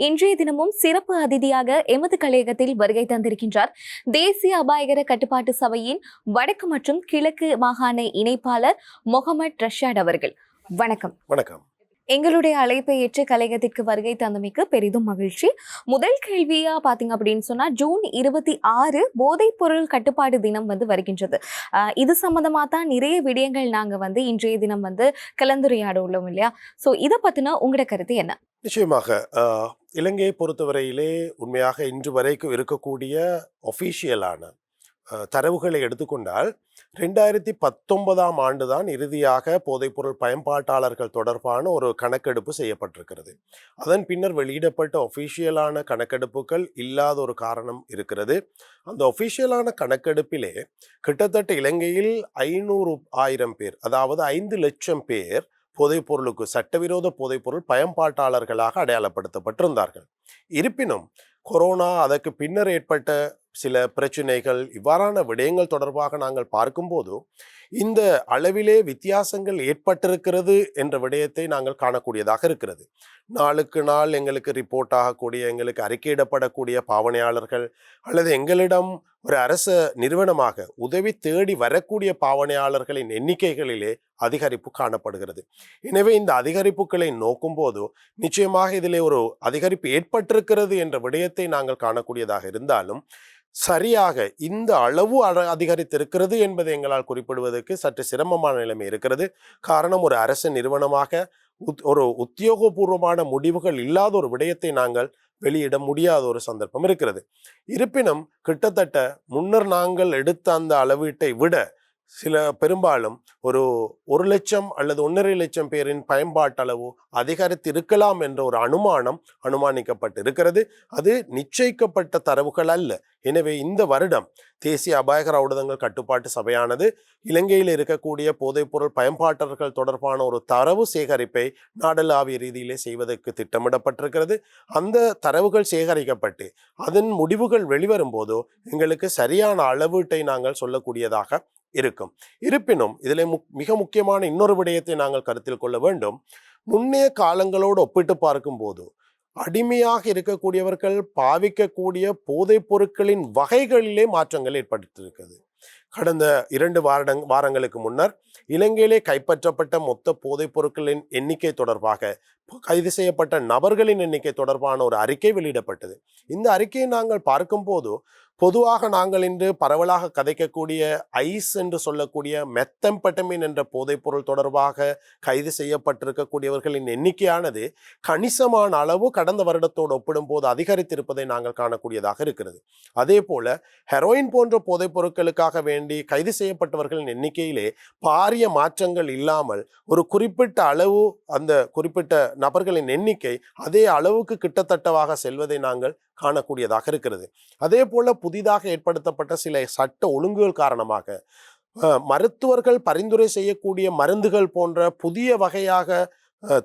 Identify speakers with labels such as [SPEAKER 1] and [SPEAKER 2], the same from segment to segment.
[SPEAKER 1] இன்றைய தினமும் சிறப்பு அதிதியாக எமது கலையகத்தில் வருகை தந்திருக்கின்றார் தேசிய அபாயகர கட்டுப்பாட்டு சபையின் வடக்கு மற்றும் கிழக்கு மாகாண இணைப்பாளர் முகமது ரஷாட் அவர்கள். வணக்கம்.
[SPEAKER 2] வணக்கம்.
[SPEAKER 1] எங்களுடைய அழைப்பை ஏற்று கலையகத்திற்கு வருகை தந்தமைக்கு பெரிதும் மகிழ்ச்சி. முதல் கேள்வியா பாத்தீங்க அப்படின்னு சொன்னா, ஜூன் 26 போதைப் பொருள் கட்டுப்பாடு தினம் வருகின்றது. இது சம்பந்தமா தான் நிறைய விடயங்கள் நாங்க இன்றைய தினம் கலந்துரையாட உள்ளோம் இல்லையா? சோ இதை பத்தின உங்களோட கருத்து என்ன?
[SPEAKER 2] நிச்சயமாக இலங்கையை பொறுத்தவரையிலே உண்மையாக இன்று வரைக்கும் இருக்கக்கூடிய ஒஃபிஷியலான தரவுகளை எடுத்துக்கொண்டால் 2019 ஆண்டு தான் இறுதியாக போதைப்பொருள் பயன்பாட்டாளர்கள் தொடர்பான ஒரு கணக்கெடுப்பு செய்யப்பட்டிருக்கிறது. அதன் பின்னர் வெளியிடப்பட்ட ஒஃபிஷியலான கணக்கெடுப்புகள் இல்லாத ஒரு காரணம் இருக்கிறது. அந்த ஒஃபிஷியலான கணக்கெடுப்பிலே கிட்டத்தட்ட இலங்கையில் 500,000 பேர், அதாவது 5 லட்சம் பேர் போதைப்பொருளுக்கு சட்டவிரோத போதைப்பொருள் பயன்பாட்டாளர்களாக அடையாளப்படுத்தப்பட்டிருந்தார்கள். இருப்பினும் கொரோனா, அதற்கு பின்னர் ஏற்பட்ட சில பிரச்சனைகள், இவ்வாறான விடயங்கள் தொடர்பாக நாங்கள் பார்க்கும்போது இந்த அளவிலே வித்தியாசங்கள் ஏற்பட்டிருக்கிறது என்ற விடயத்தை நாங்கள் காணக்கூடியதாக இருக்கிறது. நாளுக்கு நாள் எங்களுக்கு ரிப்போர்ட் ஆகக்கூடிய, எங்களுக்கு அறிக்கையிடப்படக்கூடிய பாவனையாளர்கள் அல்லது எங்களிடம் ஒரு அரச நிறுவனமாக உதவி தேடி வரக்கூடிய பாவனையாளர்களின் எண்ணிக்கைகளிலே அதிகரிப்பு காணப்படுகிறது. எனவே இந்த அதிகரிப்புகளை நோக்கும்போது நிச்சயமாக இதிலே ஒரு அதிகரிப்பு ஏற்பட்டிருக்கிறது என்ற விடயத்தை நாங்கள் காணக்கூடியதாக இருந்தாலும், சரியாக இந்த அளவு அதிகரித்திருக்கிறது என்பதை எங்களால் குறிப்பிடுவதற்கு சற்று சிரமமான நிலைமை இருக்கிறது. காரணம், ஒரு அரசு நிறுவனமாக ஒரு உத்தியோகபூர்வமான முடிவுகள் இல்லாத ஒரு விடயத்தை நாங்கள் வெளியிட முடியாத ஒரு சந்தர்ப்பம் இருக்கிறது. இருப்பினும் கிட்டத்தட்ட முன்னர் நாங்கள் எடுத்த அந்த அளவீட்டை விட பெரும்பாலும் ஒரு 1 லட்சம் அல்லது 1.5 லட்சம் பேரின் பயன்பாட்டளவு அதிகரித்து இருக்கலாம் என்ற ஒரு அனுமானிக்கப்பட்டு இருக்கிறது. அது நிச்சயிக்கப்பட்ட தரவுகள் அல்ல. எனவே இந்த வருடம் தேசிய அபாயகர ஊடகங்கள் கட்டுப்பாட்டு சபையானது இலங்கையில் இருக்கக்கூடிய போதைப்பொருள் பயன்பாட்டர்கள் தொடர்பான ஒரு தரவு சேகரிப்பை நாடளாவிய ரீதியிலே செய்வதற்கு திட்டமிடப்பட்டிருக்கிறது. அந்த தரவுகள் சேகரிக்கப்பட்டு அதன் முடிவுகள் வெளிவரும் போதோ எங்களுக்கு சரியான அளவீட்டை நாங்கள் சொல்லக்கூடியதாக இருக்கும். இருப்பினும் இதில் மிக முக்கியமான இன்னொரு விடயத்தை நாங்கள் கருத்தில் கொள்ள வேண்டும். முன்னைய காலங்களோடு ஒப்பிட்டு பார்க்கும் போது அடிமையாக இருக்கக்கூடியவர்கள் பாவிக்கக்கூடிய போதைப் பொருட்களின் வகைகளிலே மாற்றங்கள் ஏற்பட்டிருக்கிறது. கடந்த 2 வாரங்களுக்கு முன்னர் இலங்கையிலே கைப்பற்றப்பட்ட மொத்த போதைப் பொருட்களின் எண்ணிக்கை தொடர்பாக, கைது செய்யப்பட்ட நபர்களின் எண்ணிக்கை தொடர்பான ஒரு அறிக்கை வெளியிடப்பட்டது. இந்த அறிக்கையை நாங்கள் பார்க்கும்போது பொதுவாக நாங்கள் இன்று பரவலாக கதைக்கக்கூடிய ஐஸ் என்று சொல்லக்கூடிய மெத்தம்பெட்டமின் என்ற போதைப்பொருள் தொடர்பாக கைது செய்யப்பட்டிருக்கக்கூடியவர்களின் எண்ணிக்கையானது கணிசமான அளவு கடந்த வருடத்தோடு ஒப்பிடும்போது அதிகரித்திருப்பதை நாங்கள் காணக்கூடியதாக இருக்கிறது. அதே போல ஹெரோயின் போன்ற போதைப் பொருட்களுக்காக வேண்டி கைது செய்யப்பட்டவர்களின் எண்ணிக்கையிலே பாரிய மாற்றங்கள் இல்லாமல் ஒரு குறிப்பிட்ட அளவு, அந்த குறிப்பிட்ட நபர்களின் எண்ணிக்கை அதே அளவுக்கு கிட்டத்தட்டவாக செல்வதை நாங்கள் காணக்கூடியதாக இருக்கிறது. அதே போல புதிதாக ஏற்படுத்தப்பட்ட சில சட்ட ஒழுங்குகள் காரணமாக மருத்துவர்கள் பரிந்துரை செய்யக்கூடிய மருந்துகள் போன்ற புதிய வகையாக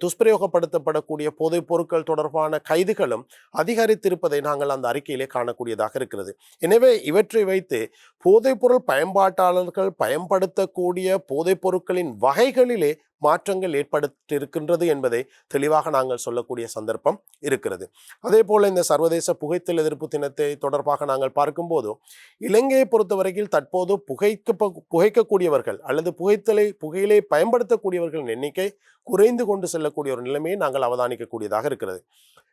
[SPEAKER 2] துஷ்பிரயோகப்படுத்தப்படக்கூடிய போதைப் பொருட்கள் தொடர்பான கைதுகளும் அதிகரித்திருப்பதை நாங்கள் அந்த அறிக்கையிலே காணக்கூடியதாக இருக்கிறது. எனவே இவற்றை வைத்து போதைப்பொருள் பயன்பாட்டாளர்கள் பயன்படுத்தக்கூடிய போதைப் பொருட்களின் வகைகளிலே மாற்றங்கள் ஏற்படுத்தியிருக்கின்றது என்பதை தெளிவாக நாங்கள் சொல்லக்கூடிய சந்தர்ப்பம் இருக்கிறது. அதே போல இந்த சர்வதேச புகைத்தல் எதிர்ப்பு தினத்தை தொடர்பாக நாங்கள் பார்க்கும்போது இலங்கையை பொறுத்தவரையில் தற்போது புகைக்கக்கூடியவர்கள் அல்லது புகையிலை பயன்படுத்தக்கூடியவர்களின் எண்ணிக்கை குறைந்து கொண்டு செல்லக்கூடிய ஒரு நிலைமையை நாங்கள் அவதானிக்கக்கூடியதாக இருக்கிறது.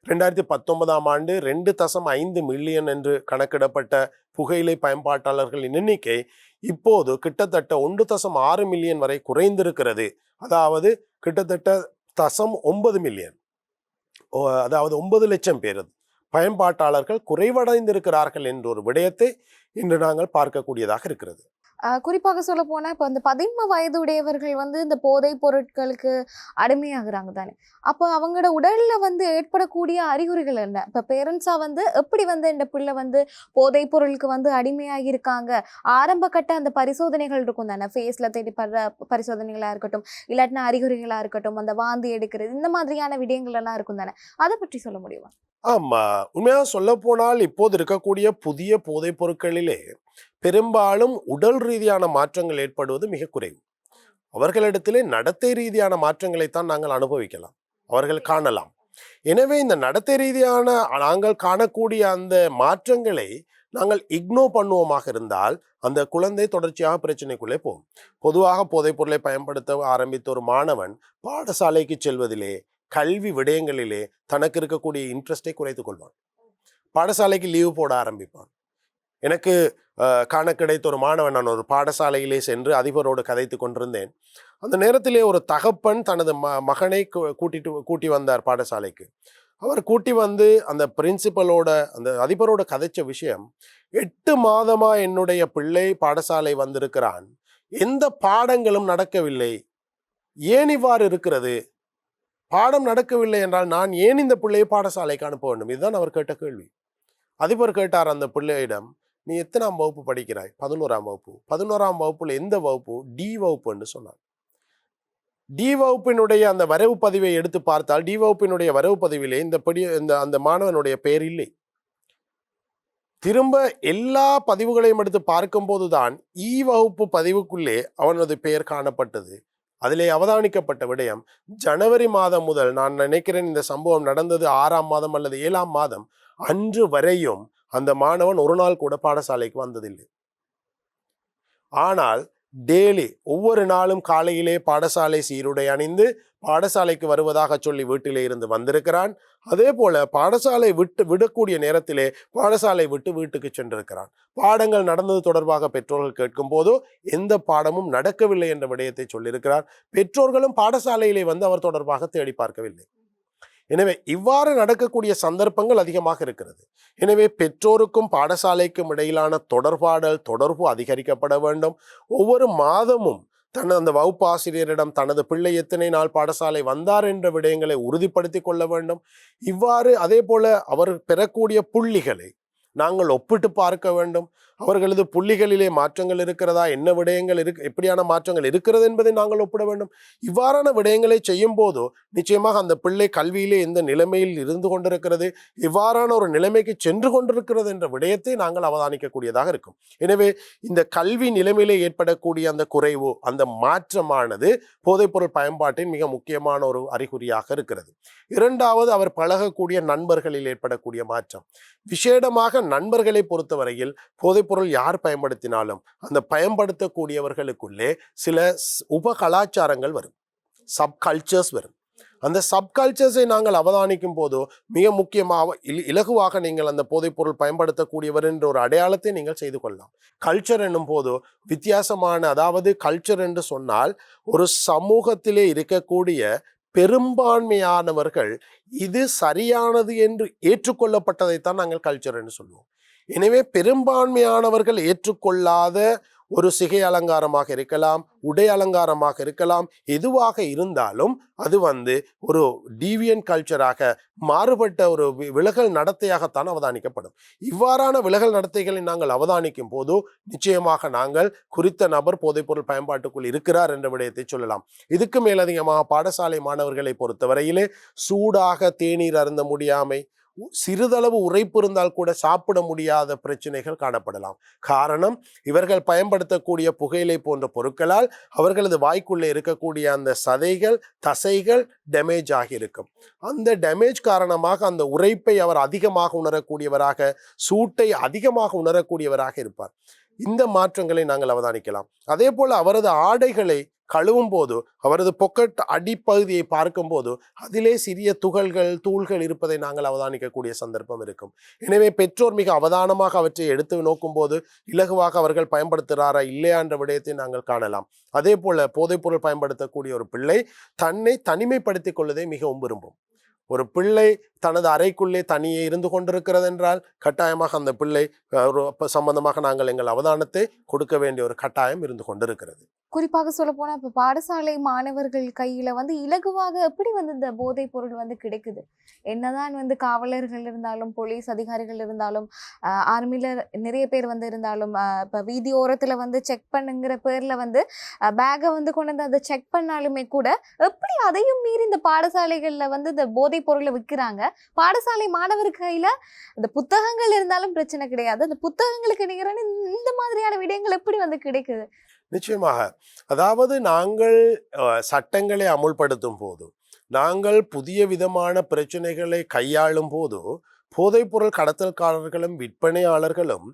[SPEAKER 2] 2019 ஆண்டு 2.5 மில்லியன் என்று கணக்கிடப்பட்ட புகையிலை பயன்பாட்டாளர்களின் எண்ணிக்கை இப்போது கிட்டத்தட்ட 1.6 மில்லியன் வரை குறைந்திருக்கிறது. அதாவது கிட்டத்தட்ட 0.9 மில்லியன், அதாவது 9 லட்சம் பேர் பயன்பாட்டாளர்கள் குறைவடைந்திருக்கிறார்கள் என்ற ஒரு விடயத்தை இன்று நாங்கள் பார்க்கக்கூடியதாக இருக்கிறது.
[SPEAKER 1] குறிப்பாக சொல்ல போனா இப்போ அந்த 15 வயது உடையவர்கள் இந்த போதை பொருட்களுக்கு அடிமையாகிறாங்க தானே. அப்போ அவங்களோட உடல்ல ஏற்படக்கூடிய அறிகுறிகள் என்ன? இப்போ பேரண்ட்ஸா எப்படி இந்த பிள்ளை போதை பொருளுக்கு அடிமையாகி இருக்காங்க, ஆரம்ப கட்ட அந்த பரிசோதனைகள் இருக்கும் தானே, ஃபேஸ்ல தேடி படுற பரிசோதனைகளா இருக்கட்டும், இல்லாட்டினா அறிகுறிகளா இருக்கட்டும், அந்த வாந்தி எடுக்கிறது, இந்த மாதிரியான விடயங்கள் எல்லாம் இருக்கும் தானே, அதை பற்றி சொல்ல முடியுமா?
[SPEAKER 2] ஆமா, உண்மையாக சொல்ல போனால் இப்போது இருக்கக்கூடிய புதிய போதைப் பொருட்களிலே பெரும்பாலும் உடல் ரீதியான மாற்றங்கள் ஏற்படுவது மிக குறைவு. அவர்களிடத்திலே நடத்தை ரீதியான மாற்றங்களைத்தான் நாங்கள் அனுபவிக்கலாம், அவர்கள் காணலாம். எனவே இந்த நடத்தை ரீதியான நாங்கள் காணக்கூடிய அந்த மாற்றங்களை நாங்கள் இக்னோர் பண்ணுவோமாக இருந்தால் அந்த குழந்தை தொடர்ச்சியாக பிரச்சனைக்குள்ளே போகும். பொதுவாக போதைப் பொருளை பயன்படுத்த ஆரம்பித்த ஒரு மாணவன் பாடசாலைக்கு செல்வதிலே, கல்வி விடயங்களிலே தனக்கு இருக்கக்கூடிய இன்ட்ரெஸ்டை குறைத்துக் கொள்வான். பாடசாலைக்கு லீவு போட ஆரம்பிப்பான். எனக்கு காண கிடைத்த ஒரு மாணவன், நான் ஒரு பாடசாலையிலே சென்று அதிபரோடு கதைத்து கொண்டிருந்தேன். அந்த நேரத்திலே ஒரு தகப்பன் தனது மகனை கூட்டி வந்தார் பாடசாலைக்கு. அவர் கூட்டி வந்து அந்த பிரின்சிபலோட அந்த அதிபரோட கதைச்ச விஷயம், 8 மாதமா என்னுடைய பிள்ளை பாடசாலை வந்திருக்கிறான், எந்த பாடங்களும் நடக்கவில்லை, ஏன் இவ்வாறு இருக்கிறது, பாடம் நடக்கவில்லை என்றால் நான் ஏன் இந்த பிள்ளையை பாடசாலைக்கு அனுப்ப வேண்டும்? இதுதான் அவர் கேட்ட கேள்வி. அதிபர் கேட்டார் அந்த பிள்ளையிடம், நீ எத்தனாம் வகுப்பு படிக்கிறாய்? 11ஆம் வகுப்பு. 11ஆம் வகுப்புல எந்த வகுப்பு? டி வகுப்பு என்று சொன்னார். டி வகுப்பினுடைய அந்த வரவு பதிவை எடுத்து பார்த்தால் டி வகுப்பினுடைய வரவு பதிவிலே அந்த மாணவனுடைய பெயர் இல்லை. திரும்ப எல்லா பதிவுகளையும் எடுத்து பார்க்கும் போதுதான் இ வகுப்பு பதிவுக்குள்ளே அவனது பெயர் காணப்பட்டது. அதிலே அவதானிக்கப்பட்ட விடயம், ஜனவரி மாதம் முதல், நான் நினைக்கிறேன் இந்த சம்பவம் நடந்தது 6ஆம் மாதம் அல்லது 7ஆம் மாதம் அன்று வரையும் அந்த மாணவன் ஒரு நாள் கூட பாடசாலைக்கு வந்ததில்லை. ஆனால் டெய்லி ஒவ்வொரு நாளும் காலையிலே பாடசாலை சீருடை அணிந்து பாடசாலைக்கு வருவதாக சொல்லி வீட்டிலே இருந்து வந்திருக்கிறான். அதே போல பாடசாலை விடக்கூடிய நேரத்திலே பாடசாலை விட்டு வீட்டுக்கு சென்றிருக்கிறான். பாடங்கள் நடந்தது தொடர்பாக பெற்றோர்கள் கேட்கும் போதோ எந்த பாடமும் நடக்கவில்லை என்ற விடயத்தை சொல்லியிருக்கிறார். பெற்றோர்களும் பாடசாலையிலே வந்து அவர் தொடர்பாக தேடி பார்க்கவில்லை. எனவே இவ்வாறு நடக்கக்கூடிய சந்தர்ப்பங்கள் அதிகமாக இருக்கிறது. எனவே பெற்றோருக்கும் பாடசாலைக்கும் இடையிலான தொடர்பு அதிகரிக்கப்பட வேண்டும். ஒவ்வொரு மாதமும் அந்த வகுப்பு ஆசிரியரிடம் தனது பிள்ளை எத்தனை நாள் பாடசாலை வந்தார் என்ற விடயங்களை உறுதிப்படுத்தி கொள்ள வேண்டும். இவ்வாறு அதே போல அவர் பெறக்கூடிய புள்ளிகளை நாங்கள் ஒப்பிட்டு பார்க்க வேண்டும். அவர்களது புள்ளிகளிலே மாற்றங்கள் இருக்கிறதா, என்ன விடயங்கள் எப்படியான மாற்றங்கள் இருக்கிறது என்பதை நாங்கள் ஒப்பிட வேண்டும். இவ்வாறான விடயங்களை செய்யும் போதோ நிச்சயமாக அந்த பிள்ளை கல்வியிலே எந்த நிலைமையில் இருந்து கொண்டிருக்கிறது, இவ்வாறான ஒரு நிலைமைக்கு சென்று கொண்டிருக்கிறது என்ற விடயத்தை நாங்கள் அவதானிக்கக்கூடியதாக இருக்கும். எனவே இந்த கல்வி நிலைமையிலே ஏற்படக்கூடிய அந்த குறைவு, அந்த மாற்றமானது போதைப்பொருள் பயன்பாட்டின் மிக முக்கியமான ஒரு அறிகுறியாக இருக்கிறது. இரண்டாவது, அவர் பழகக்கூடிய நண்பர்களில் ஏற்படக்கூடிய மாற்றம். விசேடமாக நண்பர்களை பொறுத்தவரையில் போதைப்பொருள் யார் பயன்படுத்தினாலும் அந்த பயன்படுத்தக்கூடியவர்களுக்குள்ளே சில உப கலாச்சாரங்கள் வரும், சப்கல்ச்சர்ஸ் வரும். அந்த சப்கல்ச்சர்ஸை நாங்கள் அவதானிக்கும் போதோ மிக முக்கியமாக இலகுவாக நீங்கள் அந்த போதைப்பொருள் பயன்படுத்தக்கூடியவர் என்ற ஒரு அடையாளத்தை நீங்கள் செய்து கொள்ளலாம். கல்ச்சர் என்னும் போதோ வித்தியாசமான, அதாவது கல்ச்சர் என்று சொன்னால் ஒரு சமூகத்திலே இருக்கக்கூடிய பெரும்பான்மையானவர்கள் இது சரியானது என்று ஏற்றுக்கொள்ளப்பட்டதைத்தான் நாங்கள் கல்ச்சர் என்று சொல்லுவோம். எனவே பெரும்பான்மையானவர்கள் ஏற்றுக்கொள்ளாத ஒரு சிகை அலங்காரமாக இருக்கலாம், உடை அலங்காரமாக இருக்கலாம், எதுவாக இருந்தாலும் அது ஒரு டீவியன்ட் கல்ச்சராக, மாறுபட்ட ஒரு விலகல் நடத்தையாகத்தான் அவதானிக்கப்படும். இவ்வாறான விலகல் நடத்தைகளை நாங்கள் அவதானிக்கும் போது நிச்சயமாக நாங்கள் குறித்த நபர் போதைப்பொருள் பயன்பாட்டுக்குள் இருக்கிறார் என்ற விடயத்தை சொல்லலாம். இதுக்கு மேலதிகமாக பாடசாலை மாணவர்களை பொறுத்தவரையிலே சூடாக தேநீர் அருந்த முடியாமை, சிறிதளவு உரைப்பு இருந்தால் கூட சாப்பிட முடியாத பிரச்சனைகள் காணப்படலாம். காரணம், இவர்கள் பயன்படுத்தக்கூடிய புகையிலை போன்ற பொருட்களால் அவர்களது வாய்க்குள்ளே இருக்கக்கூடிய அந்த சதைகள், தசைகள் டேமேஜ் ஆகியிருக்கும். அந்த டேமேஜ் காரணமாக அந்த உரைப்பை அவர் அதிகமாக உணரக்கூடியவராக, சூட்டை அதிகமாக உணரக்கூடியவராக இருப்பார். இந்த மாற்றங்களை நாங்கள் அவதானிக்கலாம். அதே போல அவரது ஆடைகளை கழுவும் போது, அவரது பொக்கெட் அடிப்பகுதியை பார்க்கும் போது அதிலே சிறிய தூள்கள் இருப்பதை நாங்கள் அவதானிக்கக்கூடிய சந்தர்ப்பம் இருக்கும். எனவே பெற்றோர் மிக அவதானமாக அவற்றை எடுத்து நோக்கும் போது இலகுவாக அவர்கள் பயன்படுத்துகிறாரா இல்லையா என்ற விடயத்தை நாங்கள் காணலாம். அதே போல போதைப்பொருள் பயன்படுத்தக்கூடிய ஒரு பிள்ளை தன்னை தனிமைப்படுத்திக் கொள்வதை மிகவும் விரும்பும். ஒரு பிள்ளை தனது அறைக்குள்ளே தனியே இருந்து கொண்டிருக்கிறது என்றால் கட்டாயமாக அந்த பிள்ளை சம்பந்தமாக நாங்கள் எங்கள் அவதானத்தை கொடுக்க வேண்டிய ஒரு கட்டாயம் இருந்து கொண்டிருக்கிறது.
[SPEAKER 1] குறிப்பாக சொல்ல போனா இப்ப பாடசாலை மாணவர்கள் கையில இலகுவாக எப்படி இந்த போதைப் பொருள் கிடைக்குது. என்னதான் காவலர்கள் இருந்தாலும், போலீஸ் அதிகாரிகள் இருந்தாலும், ஆர்மில நிறைய பேர் இருந்தாலும், இப்ப வீதி ஓரத்துல செக் பண்ணுங்கிற பேர்ல பேகை கொண்டு வந்து அதை செக் பண்ணாலுமே கூட எப்படி அதையும் மீறி இந்த பாடசாலைகள்ல இந்த போதைப் பொருளை விற்கிறாங்க. பாடசாலை மாணவர் கையில இந்த புத்தகங்கள் இருந்தாலும் பிரச்சனை கிடையாது, அந்த புத்தகங்களுக்கு நிகரான இந்த மாதிரியான விடயங்கள் எப்படி கிடைக்குது?
[SPEAKER 2] நிச்சயமாக, அதாவது நாங்கள் சட்டங்களை அமுல்படுத்தும் போது, நாங்கள் புதிய விதமான பிரச்சனைகளை கையாளும் போது போதைப்பொருள் கடத்தல்காரர்களும் விற்பனையாளர்களும்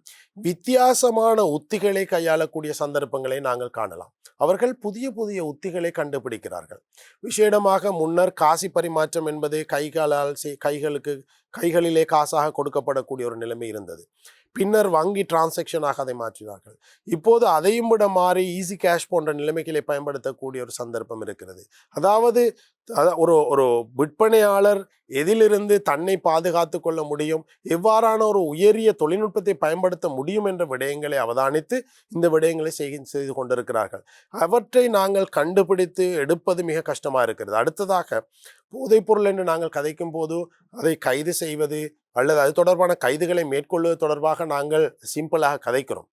[SPEAKER 2] வித்தியாசமான உத்திகளை கையாளக்கூடிய சந்தர்ப்பங்களை நாங்கள் காணலாம். அவர்கள் புதிய புதிய உத்திகளை கண்டுபிடிக்கிறார்கள். விசேடமாக முன்னர் காசி பரிமாற்றம் என்பது கைகளிலே காசாக கொடுக்கப்படக்கூடிய ஒரு நிலைமை இருந்தது. பின்னர் வங்கி டிரான்சாக்ஷனாக அதை மாற்றினார்கள். இப்போது அதையும் விட மாறி ஈஸி கேஷ் போன்ற நிலைமைகளை பயன்படுத்தக்கூடிய ஒரு சந்தர்ப்பம் இருக்கிறது. அதாவது ஒரு ஒரு விற்பனையாளர் எதிலிருந்து தன்னை பாதுகாத்து கொள்ள முடியும், எவ்வாறான ஒரு உயரிய தொழில்நுட்பத்தை பயன்படுத்த முடியும் என்ற விடயங்களை அவதானித்து இந்த விடயங்களை செய்து கொண்டிருக்கிறார்கள். அவற்றை நாங்கள் கண்டுபிடித்து எடுப்பது மிக கஷ்டமாக இருக்கிறது. அடுத்ததாக போதைப்பொருள் என்று நாங்கள் கதைக்கும் போது அதை கைது செய்வது அல்லது அது தொடர்பான கைதுகளை மேற்கொள்வது தொடர்பாக நாங்கள் சிம்பிளாக கதைக்கிறோம்.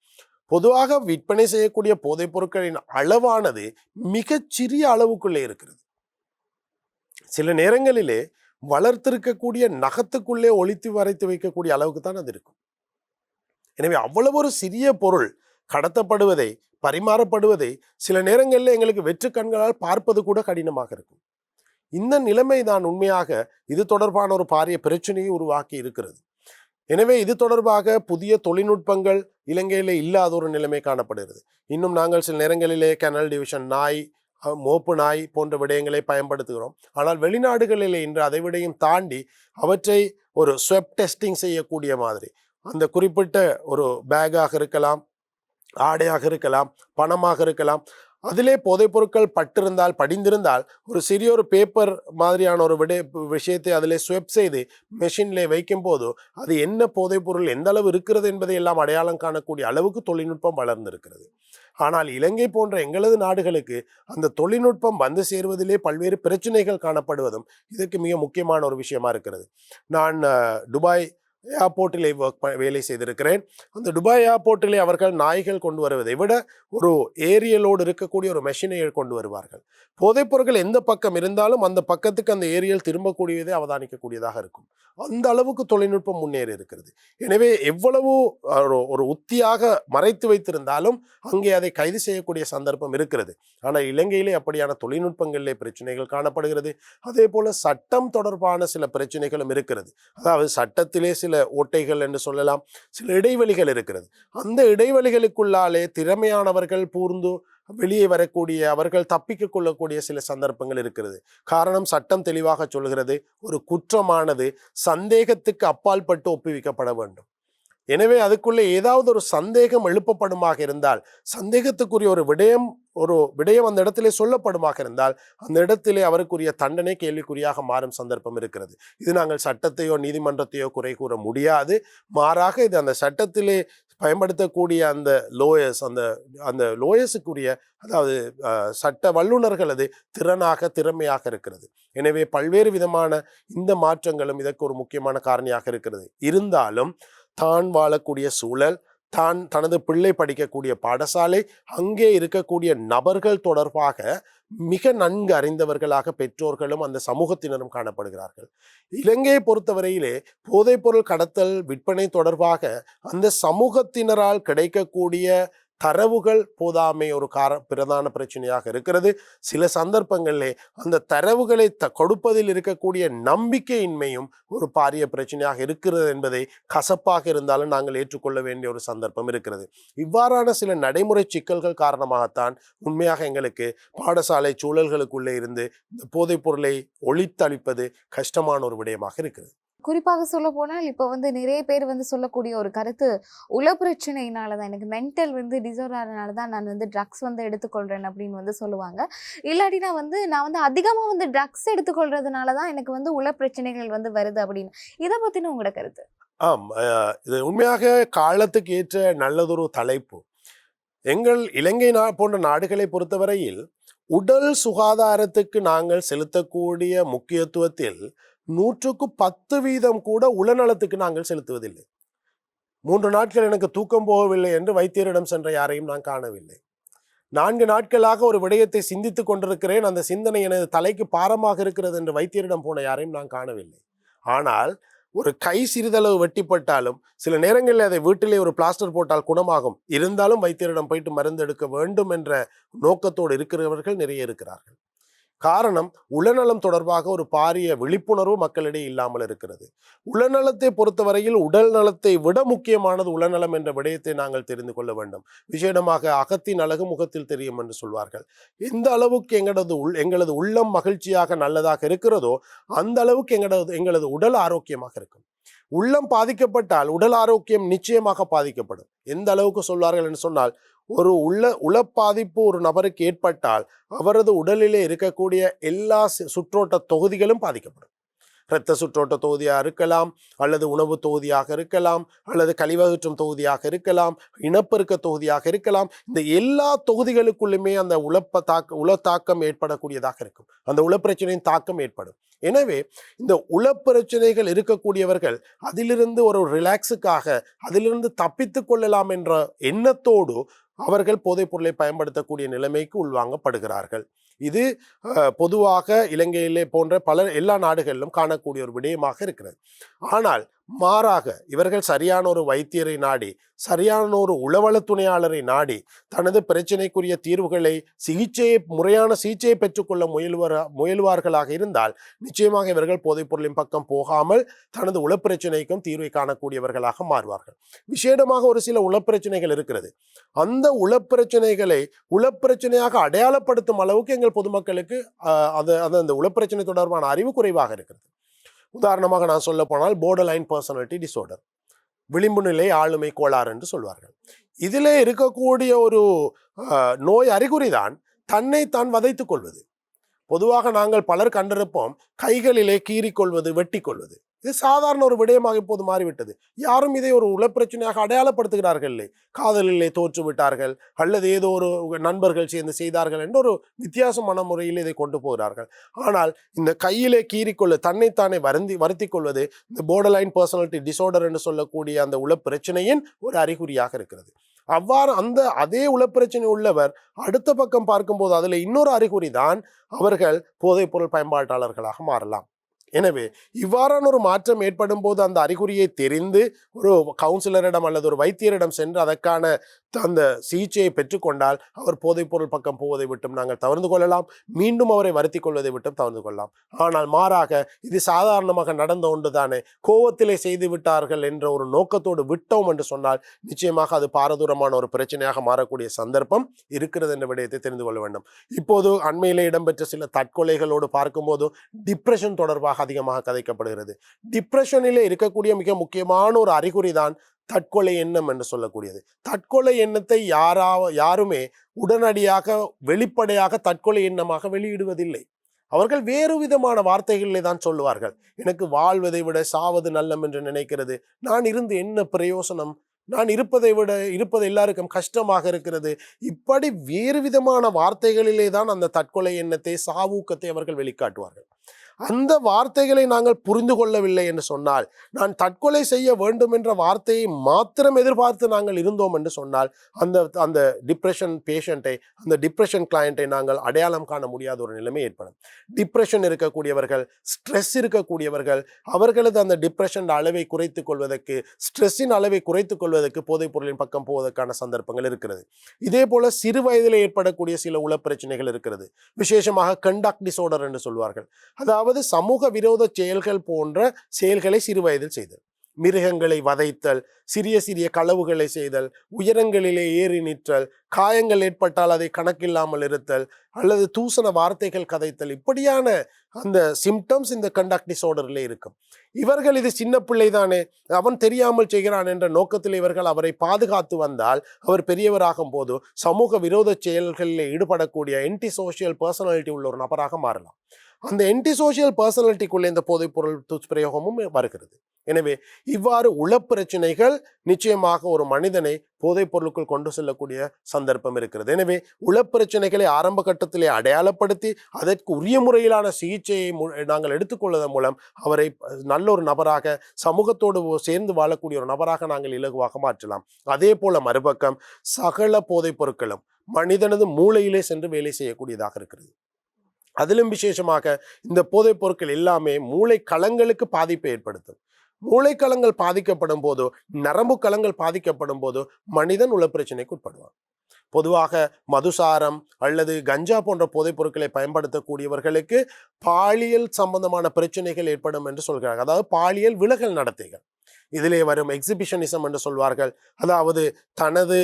[SPEAKER 2] பொதுவாக விற்பனை செய்யக்கூடிய போதைப் பொருட்களின் அளவானது மிகச்சிறிய அளவுக்குள்ளே இருக்கிறது. சில நேரங்களிலே வளர்த்திருக்கக்கூடிய நகத்துக்குள்ளே ஒளித்து வரைத்து வைக்கக்கூடிய அளவுக்கு தான் அது இருக்கும். எனவே அவ்வளவு ஒரு சிறிய பொருள் கடத்தப்படுவதை, பரிமாறப்படுவதை சில நேரங்களில் எங்களுக்கு வெற்று கண்களால் பார்ப்பது கூட கடினமாக இருக்கும். இந்த நிலைமை தான் உண்மையாக இது தொடர்பான ஒரு பாரிய பிரச்சனையை உருவாக்கி இருக்கிறது. எனவே இது தொடர்பாக புதிய தொழில்நுட்பங்கள் இலங்கையிலே இல்லாத ஒரு நிலைமை காணப்படுகிறது. இன்னும் நாங்கள் சில நேரங்களிலே கனல் டிவிஷன் நாய், மோப்பு நாய் போன்ற விடயங்களை பயன்படுத்துகிறோம். ஆனால் வெளிநாடுகளிலே இன்று அதை விடையும் தாண்டி அவற்றை ஒரு ஸ்வெப் டெஸ்டிங் செய்யக்கூடிய மாதிரி அந்த குறிப்பிட்ட ஒரு பேக்காக இருக்கலாம், ஆடையாக இருக்கலாம், பணமாக இருக்கலாம், அதிலே போதைப் பொருட்கள் பட்டிருந்தால் படிந்திருந்தால் ஒரு சிறிய ஒரு பேப்பர் மாதிரியான ஒரு விஷயத்தை அதிலே ஸ்வெப் செய்து மெஷினிலே வைக்கும் போது அது என்ன போதைப் பொருள் எந்த அளவு இருக்கிறது என்பதை எல்லாம் அடையாளம் காணக்கூடிய அளவுக்கு தொழில்நுட்பம் வளர்ந்திருக்கிறது. ஆனால் இலங்கை போன்ற எங்களது நாடுகளுக்கு அந்த தொழில்நுட்பம் வந்து சேருவதிலே பல்வேறு பிரச்சனைகள் காணப்படுவதும் இதற்கு மிக முக்கியமான ஒரு விஷயமா இருக்கிறது. நான் துபாய் ஏர்போர்ட்டிலே வேலை செய்திருக்கிறேன். அந்த துபாய் ஏர்போர்ட்டிலே அவர்கள் நாய்கள் கொண்டு வருவதை விட ஒரு ஏரியலோடு இருக்கக்கூடிய ஒரு மெஷினை கொண்டு வருவார்கள். போதைப் பொருட்கள் எந்த பக்கம் இருந்தாலும் அந்த பக்கத்துக்கு அந்த ஏரியல் திரும்பக்கூடியதை அவதானிக்கக்கூடியதாக இருக்கும். அந்த அளவுக்கு தொழில்நுட்பம் முன்னேறி இருக்கிறது. எனவே எவ்வளவு ஒரு உத்தியாக மறைத்து வைத்திருந்தாலும் அங்கே அதை கைது செய்யக்கூடிய சந்தர்ப்பம் இருக்கிறது. ஆனால் இலங்கையிலே அப்படியான தொழில்நுட்பங்களிலே பிரச்சனைகள் காணப்படுகிறது. அதே போல சட்டம் தொடர்பான சில பிரச்சனைகளும் இருக்கிறது. அதாவது சட்டத்திலே சில ஓட்டைகள் என்று சொல்லலாம், சில இடைவெளிகள் இருக்கிறது. அந்த இடைவெளிகளுக்குள்ளாலே திறமையானவர்கள் பூர்ந்து வெளியே வரக்கூடிய, அவர்கள் தப்பிக்க கொள்ளக்கூடிய சில சந்தர்ப்பங்கள் இருக்கிறது. காரணம், சட்டம் தெளிவாக சொல்கிறது, ஒரு குற்றமானது சந்தேகத்துக்கு அப்பால் பட்டு ஒப்புவிக்கப்பட வேண்டும். எனவே அதுக்குள்ளே ஏதாவது ஒரு சந்தேகம் எழுப்பப்படுமாக இருந்தால், சந்தேகத்துக்குரிய ஒரு விடயம் அந்த இடத்திலே சொல்லப்படுமாக இருந்தால் அந்த இடத்திலே அவருக்குரிய தண்டனை கேள்விக்குறியாக மாறும் சந்தர்ப்பம் இருக்கிறது. இது நாங்கள் சட்டத்தையோ நீதிமன்றத்தையோ குறை கூற முடியாது. மாறாக இது அந்த சட்டத்திலே பயன்படுத்தக்கூடிய அந்த லோயர்ஸுக்குரிய, அதாவது சட்ட வல்லுநர்களது திறமையாக இருக்கிறது. எனவே பல்வேறு விதமான இந்த மாற்றங்களும் இதற்கு ஒரு முக்கியமான காரணியாக இருக்கிறது. இருந்தாலும் தான் வாழக்கூடிய சூழல், தான் தனது பிள்ளை படிக்கக்கூடிய பாடசாலை, அங்கே இருக்கக்கூடிய நபர்கள் தொடர்பாக மிக நன்கு அறிந்தவர்களாக பெற்றோர்களும் அந்த சமூகத்தினரும் காணப்படுகிறார்கள். இலங்கையை பொறுத்தவரையிலே போதைப்பொருள் கடத்தல் விற்பனை தொடர்பாக அந்த சமூகத்தினரால் கிடைக்கக்கூடிய தரவுகள் போதாமை ஒரு பிரதான பிரச்சனையாக இருக்கிறது. சில சந்தர்ப்பங்களிலே அந்த தரவுகளை கொடுப்பதில் இருக்கக்கூடிய நம்பிக்கையின்மையும் ஒரு பாரிய பிரச்சனையாக இருக்கிறது என்பதை கசப்பாக இருந்தாலும் நாங்கள் ஏற்றுக்கொள்ள வேண்டிய ஒரு சந்தர்ப்பம் இருக்கிறது. இவ்வாறான சில நடைமுறை சிக்கல்கள் காரணமாகத்தான் உண்மையாக எங்களுக்கு பாடசாலை சூழல்களுக்குள்ளே இருந்து இந்த போதைப் பொருளை ஒழித்தளிப்பது கஷ்டமான ஒரு விடயமாக இருக்கிறது.
[SPEAKER 1] குறிப்பாக சொல்ல போனால் இப்போ வந்து நிறைய பேர் வந்து சொல்லக்கூடிய ஒரு கருத்து, உள பிரச்சனையினால தான், எனக்கு மென்டல் வந்து டிசார்டர்னால தான் நான் வந்து ட்ரக்ஸ் வந்து எடுத்துக்கொள்கிறேன் அப்படின்னு வந்து சொல்லுவாங்க. இல்லாட்டினா வந்து நான் வந்து அதிகமாக வந்து ட்ரக்ஸ் எடுத்துக்கொள்றதுனால தான் எனக்கு வந்து உள பிரச்சனைகள் வந்து வருது அப்படின்னு. இதை பற்றின உங்களோட கருத்து?
[SPEAKER 2] ஆம், இது உண்மையாக காலத்துக்கு ஏற்ற நல்லதொரு தலைப்பு. எங்கள் இலங்கை போன்ற நாடுகளை பொறுத்தவரையில் உடல் சுகாதாரத்துக்கு நாங்கள் செலுத்தக்கூடிய முக்கியத்துவத்தில் 100% கூட உளநலத்துக்கு நாங்கள் செலுத்துவதில்லை. 3 நாட்கள் எனக்கு தூக்கம் போகவில்லை என்று வைத்தியரிடம் சென்ற யாரையும் நான் காணவில்லை. 4 நாட்களாக ஒரு விடயத்தை சிந்தித்துக் கொண்டிருக்கிறேன், அந்த சிந்தனை எனது தலைக்கு பாரமாக இருக்கிறது என்று வைத்தியரிடம் போன யாரையும் நான் காணவில்லை. ஆனால் ஒரு கை சிறிதளவு வெட்டிப்பட்டாலும் சில நேரங்களில் அதை வீட்டிலே ஒரு பிளாஸ்டர் போட்டால் குணமாகும். இருந்தாலும் வைத்தியரிடம் போயிட்டு மருந்து எடுக்க வேண்டும் என்ற நோக்கத்தோடு இருக்கிறவர்கள் நிறைய இருக்கிறார்கள். காரணம், உளநலம் தொடர்பாக ஒரு பாரிய விழிப்புணர்வு மக்களிடையே இல்லாமல் இருக்கிறது. உளநலத்தை பொறுத்தவரையில் உடல் நலத்தை விட முக்கியமானது உளநலம் என்ற விடயத்தை நாங்கள் தெரிந்து கொள்ள வேண்டும். விசேடமாக அகத்தின் அழகு முகத்தில் தெரியும் என்று சொல்வார்கள். எந்த அளவுக்கு எங்களது உள்ளம் மகிழ்ச்சியாக நல்லதாக இருக்கிறதோ அந்த அளவுக்கு எங்களது உடல் ஆரோக்கியமாக இருக்கும். உள்ளம் பாதிக்கப்பட்டால் உடல் ஆரோக்கியம் நிச்சயமாக பாதிக்கப்படும். எந்த அளவுக்கு சொல்வார்கள் என்று சொன்னால், ஒரு உளப்பாதிப்பு ஒரு நபருக்கு ஏற்பட்டால் அவரது உடலிலே இருக்கக்கூடிய எல்லா சுற்றோட்ட தொகுதிகளும் பாதிக்கப்படும். இரத்த சுற்றோட்ட தொகுதியாக இருக்கலாம், அல்லது உணவு தொகுதியாக இருக்கலாம், அல்லது கழிவகற்றும் தொகுதியாக இருக்கலாம், இனப்பெருக்க தொகுதியாக இருக்கலாம். இந்த எல்லா தொகுதிகளுக்குள்ளுமே அந்த உள தாக்கம் ஏற்படக்கூடியதாக இருக்கும். அந்த உளப்பிரச்சனையின் தாக்கம் ஏற்படும். எனவே இந்த உளப்பிரச்சனைகள் இருக்கக்கூடியவர்கள் அதிலிருந்து ஒரு ரிலாக்ஸுக்காக அதிலிருந்து தப்பித்து கொள்ளலாம் என்ற எண்ணத்தோடு அவர்கள் போதைப் பொருளை பயன்படுத்தக்கூடிய நிலைமைக்கு உள்வாங்கப்படுகிறார்கள். இது பொதுவாக இலங்கையிலே போன்ற எல்லா நாடுகளிலும் காணக்கூடிய ஒரு விடயமாக இருக்கிறது. ஆனால் மாறாக இவர்கள் சரியான ஒரு வைத்தியரை நாடி, சரியான ஒரு உளவள துணையாளரை நாடி தனது பிரச்சனைக்குரிய தீர்வுகளை முறையான சிகிச்சையை பெற்றுக்கொள்ள முயல்வார்களாக இருந்தால் நிச்சயமாக இவர்கள் போதைப் பொருளின் பக்கம் போகாமல் தனது உளப்பிரச்சனைக்கும் தீர்வை காணக்கூடியவர்களாக மாறுவார்கள். விசேடமாக ஒரு சில உளப்பிரச்சனைகள் இருக்கிறது. அந்த உளப்பிரச்சனைகளை உளப்பிரச்சனையாக அடையாளப்படுத்தும் அளவுக்கு எங்கள் பொதுமக்களுக்கு அந்த உளப்பிரச்சனை தொடர்பான அறிவு குறைவாக இருக்கிறது. உதாரணமாக நான் சொல்ல போனால் borderline personality disorder, விளிம்பு நிலை ஆளுமை கோளாறு என்று சொல்வார்கள். இதிலே இருக்கக்கூடிய ஒரு நோய் அறிகுறிதான் தன்னைத்தான் வதைத்துக் கொள்வது. பொதுவாக நாங்கள் பலர் கண்டிருப்போம், கைகளிலே கீறிக்கொள்வது, வெட்டி கொள்வது. இது சாதாரண ஒரு விடயமாக இப்போது மாறிவிட்டது. யாரும் இதை ஒரு உளப்பிரச்சனையாக அடையாளப்படுத்துகிறார்கள். காதலிலே தோற்று விட்டார்கள், அல்லது ஏதோ ஒரு நண்பர்கள் சேர்ந்து செய்தார்கள் என்ற ஒரு வித்தியாசமான முறையில் இதை கொண்டு போகிறார்கள். ஆனால் இந்த கையிலே கீறிக்கொள்ள தன்னைத்தானே வருத்தி கொள்வது இந்த borderline personality disorder என்று சொல்லக்கூடிய அந்த உளப்பிரச்சனையின் ஒரு அறிகுறியாக இருக்கிறது. அவ்வாறு அதே உளப்பிரச்சனை உள்ளவர் அடுத்த பக்கம் பார்க்கும்போது அதில் இன்னொரு அறிகுறி தான் அவர்கள் போதைப் பொருள் பயன்பாட்டாளர்களாக மாறலாம். எனவே இவ்வாறான ஒரு மாற்றம் ஏற்படும் போது அந்த அறிகுறியை தெரிந்து ஒரு கவுன்சிலரிடம் அல்லது ஒரு வைத்தியரிடம் சென்று அதற்கான அந்த சிகிச்சையை பெற்றுக்கொண்டால் அவர் போதைப் பொருள் பக்கம் போவதை விட்டும் நாங்கள் தவிர்த்து கொள்ளலாம். மீண்டும் அவரை வருத்தி கொள்வதை விட்டும் தவிர்த்து கொள்ளலாம். ஆனால் மாறாக இது சாதாரணமாக நடந்த ஒன்று தானே, கோவத்திலே செய்து விட்டார்கள் என்ற ஒரு நோக்கத்தோடு விட்டோம் என்று சொன்னால் நிச்சயமாக அது பாரதூரமான ஒரு பிரச்சனையாக மாறக்கூடிய சந்தர்ப்பம் இருக்கிறது என்ற விடயத்தை தெரிந்து கொள்ள வேண்டும். இப்போது அண்மையிலே இடம்பெற்ற சில தற்கொலைகளோடு பார்க்கும்போது டிப்ரெஷன் தொடர்பாக அதிகமாக கதைக்கப்படுகிறது. டிப்ரெஷனிலே இருக்கக்கூடிய மிக முக்கியமான ஒரு அறிகுறி தான் தற்கொலை எண்ணம் என்று சொல்லக்கூடியது. தற்கொலை எண்ணத்தை யாருமே உடனடியாக வெளிப்படையாக தற்கொலை எண்ணமாக வெளியிடுவதில்லை. அவர்கள் வேறு விதமான வார்த்தைகளிலே தான் சொல்லுவார்கள். எனக்கு வாழ்வதை விட சாவது நல்லம் என்று நினைக்கிறது, நான் இருந்து என்ன பிரயோசனம், நான் இருப்பது எல்லாருக்கும் கஷ்டமாக இருக்கிறது. இப்படி வேறு விதமான வார்த்தைகளிலே தான் அந்த தற்கொலை எண்ணத்தை, சாவூக்கத்தை அவர்கள் வெளிக்காட்டுவார்கள். அந்த வார்த்தைகளை நாங்கள் புரிந்து கொள்ளவில்லை என்று சொன்னால், நான் தற்கொலை செய்ய வேண்டும் என்ற வார்த்தையை மாத்திரம் எதிர்பார்த்து நாங்கள் இருந்தோம் என்று சொன்னால் அந்த டிப்ரெஷன் பேஷண்ட்டை, அந்த டிப்ரெஷன் கிளையண்ட்டை நாங்கள் அடையாளம் காண முடியாத ஒரு நிலைமை ஏற்படும். டிப்ரெஷன் இருக்கக்கூடியவர்கள், ஸ்ட்ரெஸ் இருக்கக்கூடியவர்கள், அவர்களது அந்த டிப்ரெஷன் அளவை குறைத்துக் கொள்வதற்கு, ஸ்ட்ரெஸ்ஸின் அளவை குறைத்துக் கொள்வதற்கு போதைப் பொருளின் பக்கம் போவதற்கான சந்தர்ப்பங்கள் இருக்கிறது. இதே போல சிறு வயதில் ஏற்படக்கூடிய சில உளப்பிரச்சனைகள் இருக்கிறது. விசேஷமாக கண்டக்ட் டிசார்டர் என்று சொல்வார்கள். அதாவது சமூக விரோத செயல்கள் போன்ற செயல்களை சிறு வயதில் செய்தல், மிருகங்களை வதைத்தல், சிறிய சிறிய களவுகளை செய்தல், உயரங்களிலே ஏறி நிற்றல், காயங்கள் ஏற்பட்டால் அதை கணக்கில்லாமல் இருத்தல், அல்லது தூசண வார்த்தைகள் கதைத்தல், இப்படியான அந்த சிம்டம்ஸ் இந்த கண்டக்ட் டிசார்டர்ல இருக்கும். இவர்கள் இது சின்ன பிள்ளை தானே, அவன் தெரியாமல் செய்கிறான் என்ற நோக்கத்தில் இவர்கள் அவரை பாதுகாத்து வந்தால் அவர் பெரியவராகும் போது சமூக விரோத செயல்களில் ஈடுபடக்கூடிய ஆன்டி சோஷியல் பர்சனாலிட்டி உள்ள ஒரு நபராக மாறலாம். அந்த ஆன்டி சோஷியல் பர்சனாலிட்டிக்குள்ளே இந்த போதைப் பொருள் துஷ்பிரயோகமும் வருகிறது. எனவே இவ்வாறு உளப்பிரச்சனைகள் நிச்சயமாக ஒரு மனிதனை போதைப் பொருளுக்குள் கொண்டு செல்லக்கூடிய சந்தர்ப்பம் இருக்கிறது. எனவே உளப்பிரச்சனைகளை ஆரம்ப கட்டத்திலே அடையாளப்படுத்தி அதற்கு உரிய முறையிலான சிகிச்சையை நாங்கள் எடுத்துக்கொள்வதன் மூலம் அவரை நல்ல ஒரு நபராக, சமூகத்தோடு சேர்ந்து வாழக்கூடிய ஒரு நபராக நாங்கள் இலகுவாக மாற்றலாம். அதே போல மறுபக்கம் சகல போதைப் பொருட்களும் மனிதனது மூளையிலே சென்று வேலை செய்யக்கூடியதாக இருக்கிறது. அதிலும் விசேஷமாக இந்த போதைப் பொருட்கள் எல்லாமே மூளை களங்களுக்கு பாதிப்பை ஏற்படுத்தும். மூளைக்களங்கள் பாதிக்கப்படும் போதோ, நரம்பு களங்கள் பாதிக்கப்படும் போதோ மனிதன் உளப்பிரச்சனைக்கு உட்படுவான். பொதுவாக மதுசாரம் அல்லது கஞ்சா போன்ற போதைப் பொருட்களை பயன்படுத்தக்கூடியவர்களுக்கு பாலியல் சம்பந்தமான பிரச்சனைகள் ஏற்படும் என்று சொல்கிறார்கள். அதாவது பாலியல் விலகல் நடத்தைகள் இதிலே வரும் எக்ஸிபிஷனிசம் என்று சொல்வார்கள். அதாவது தனது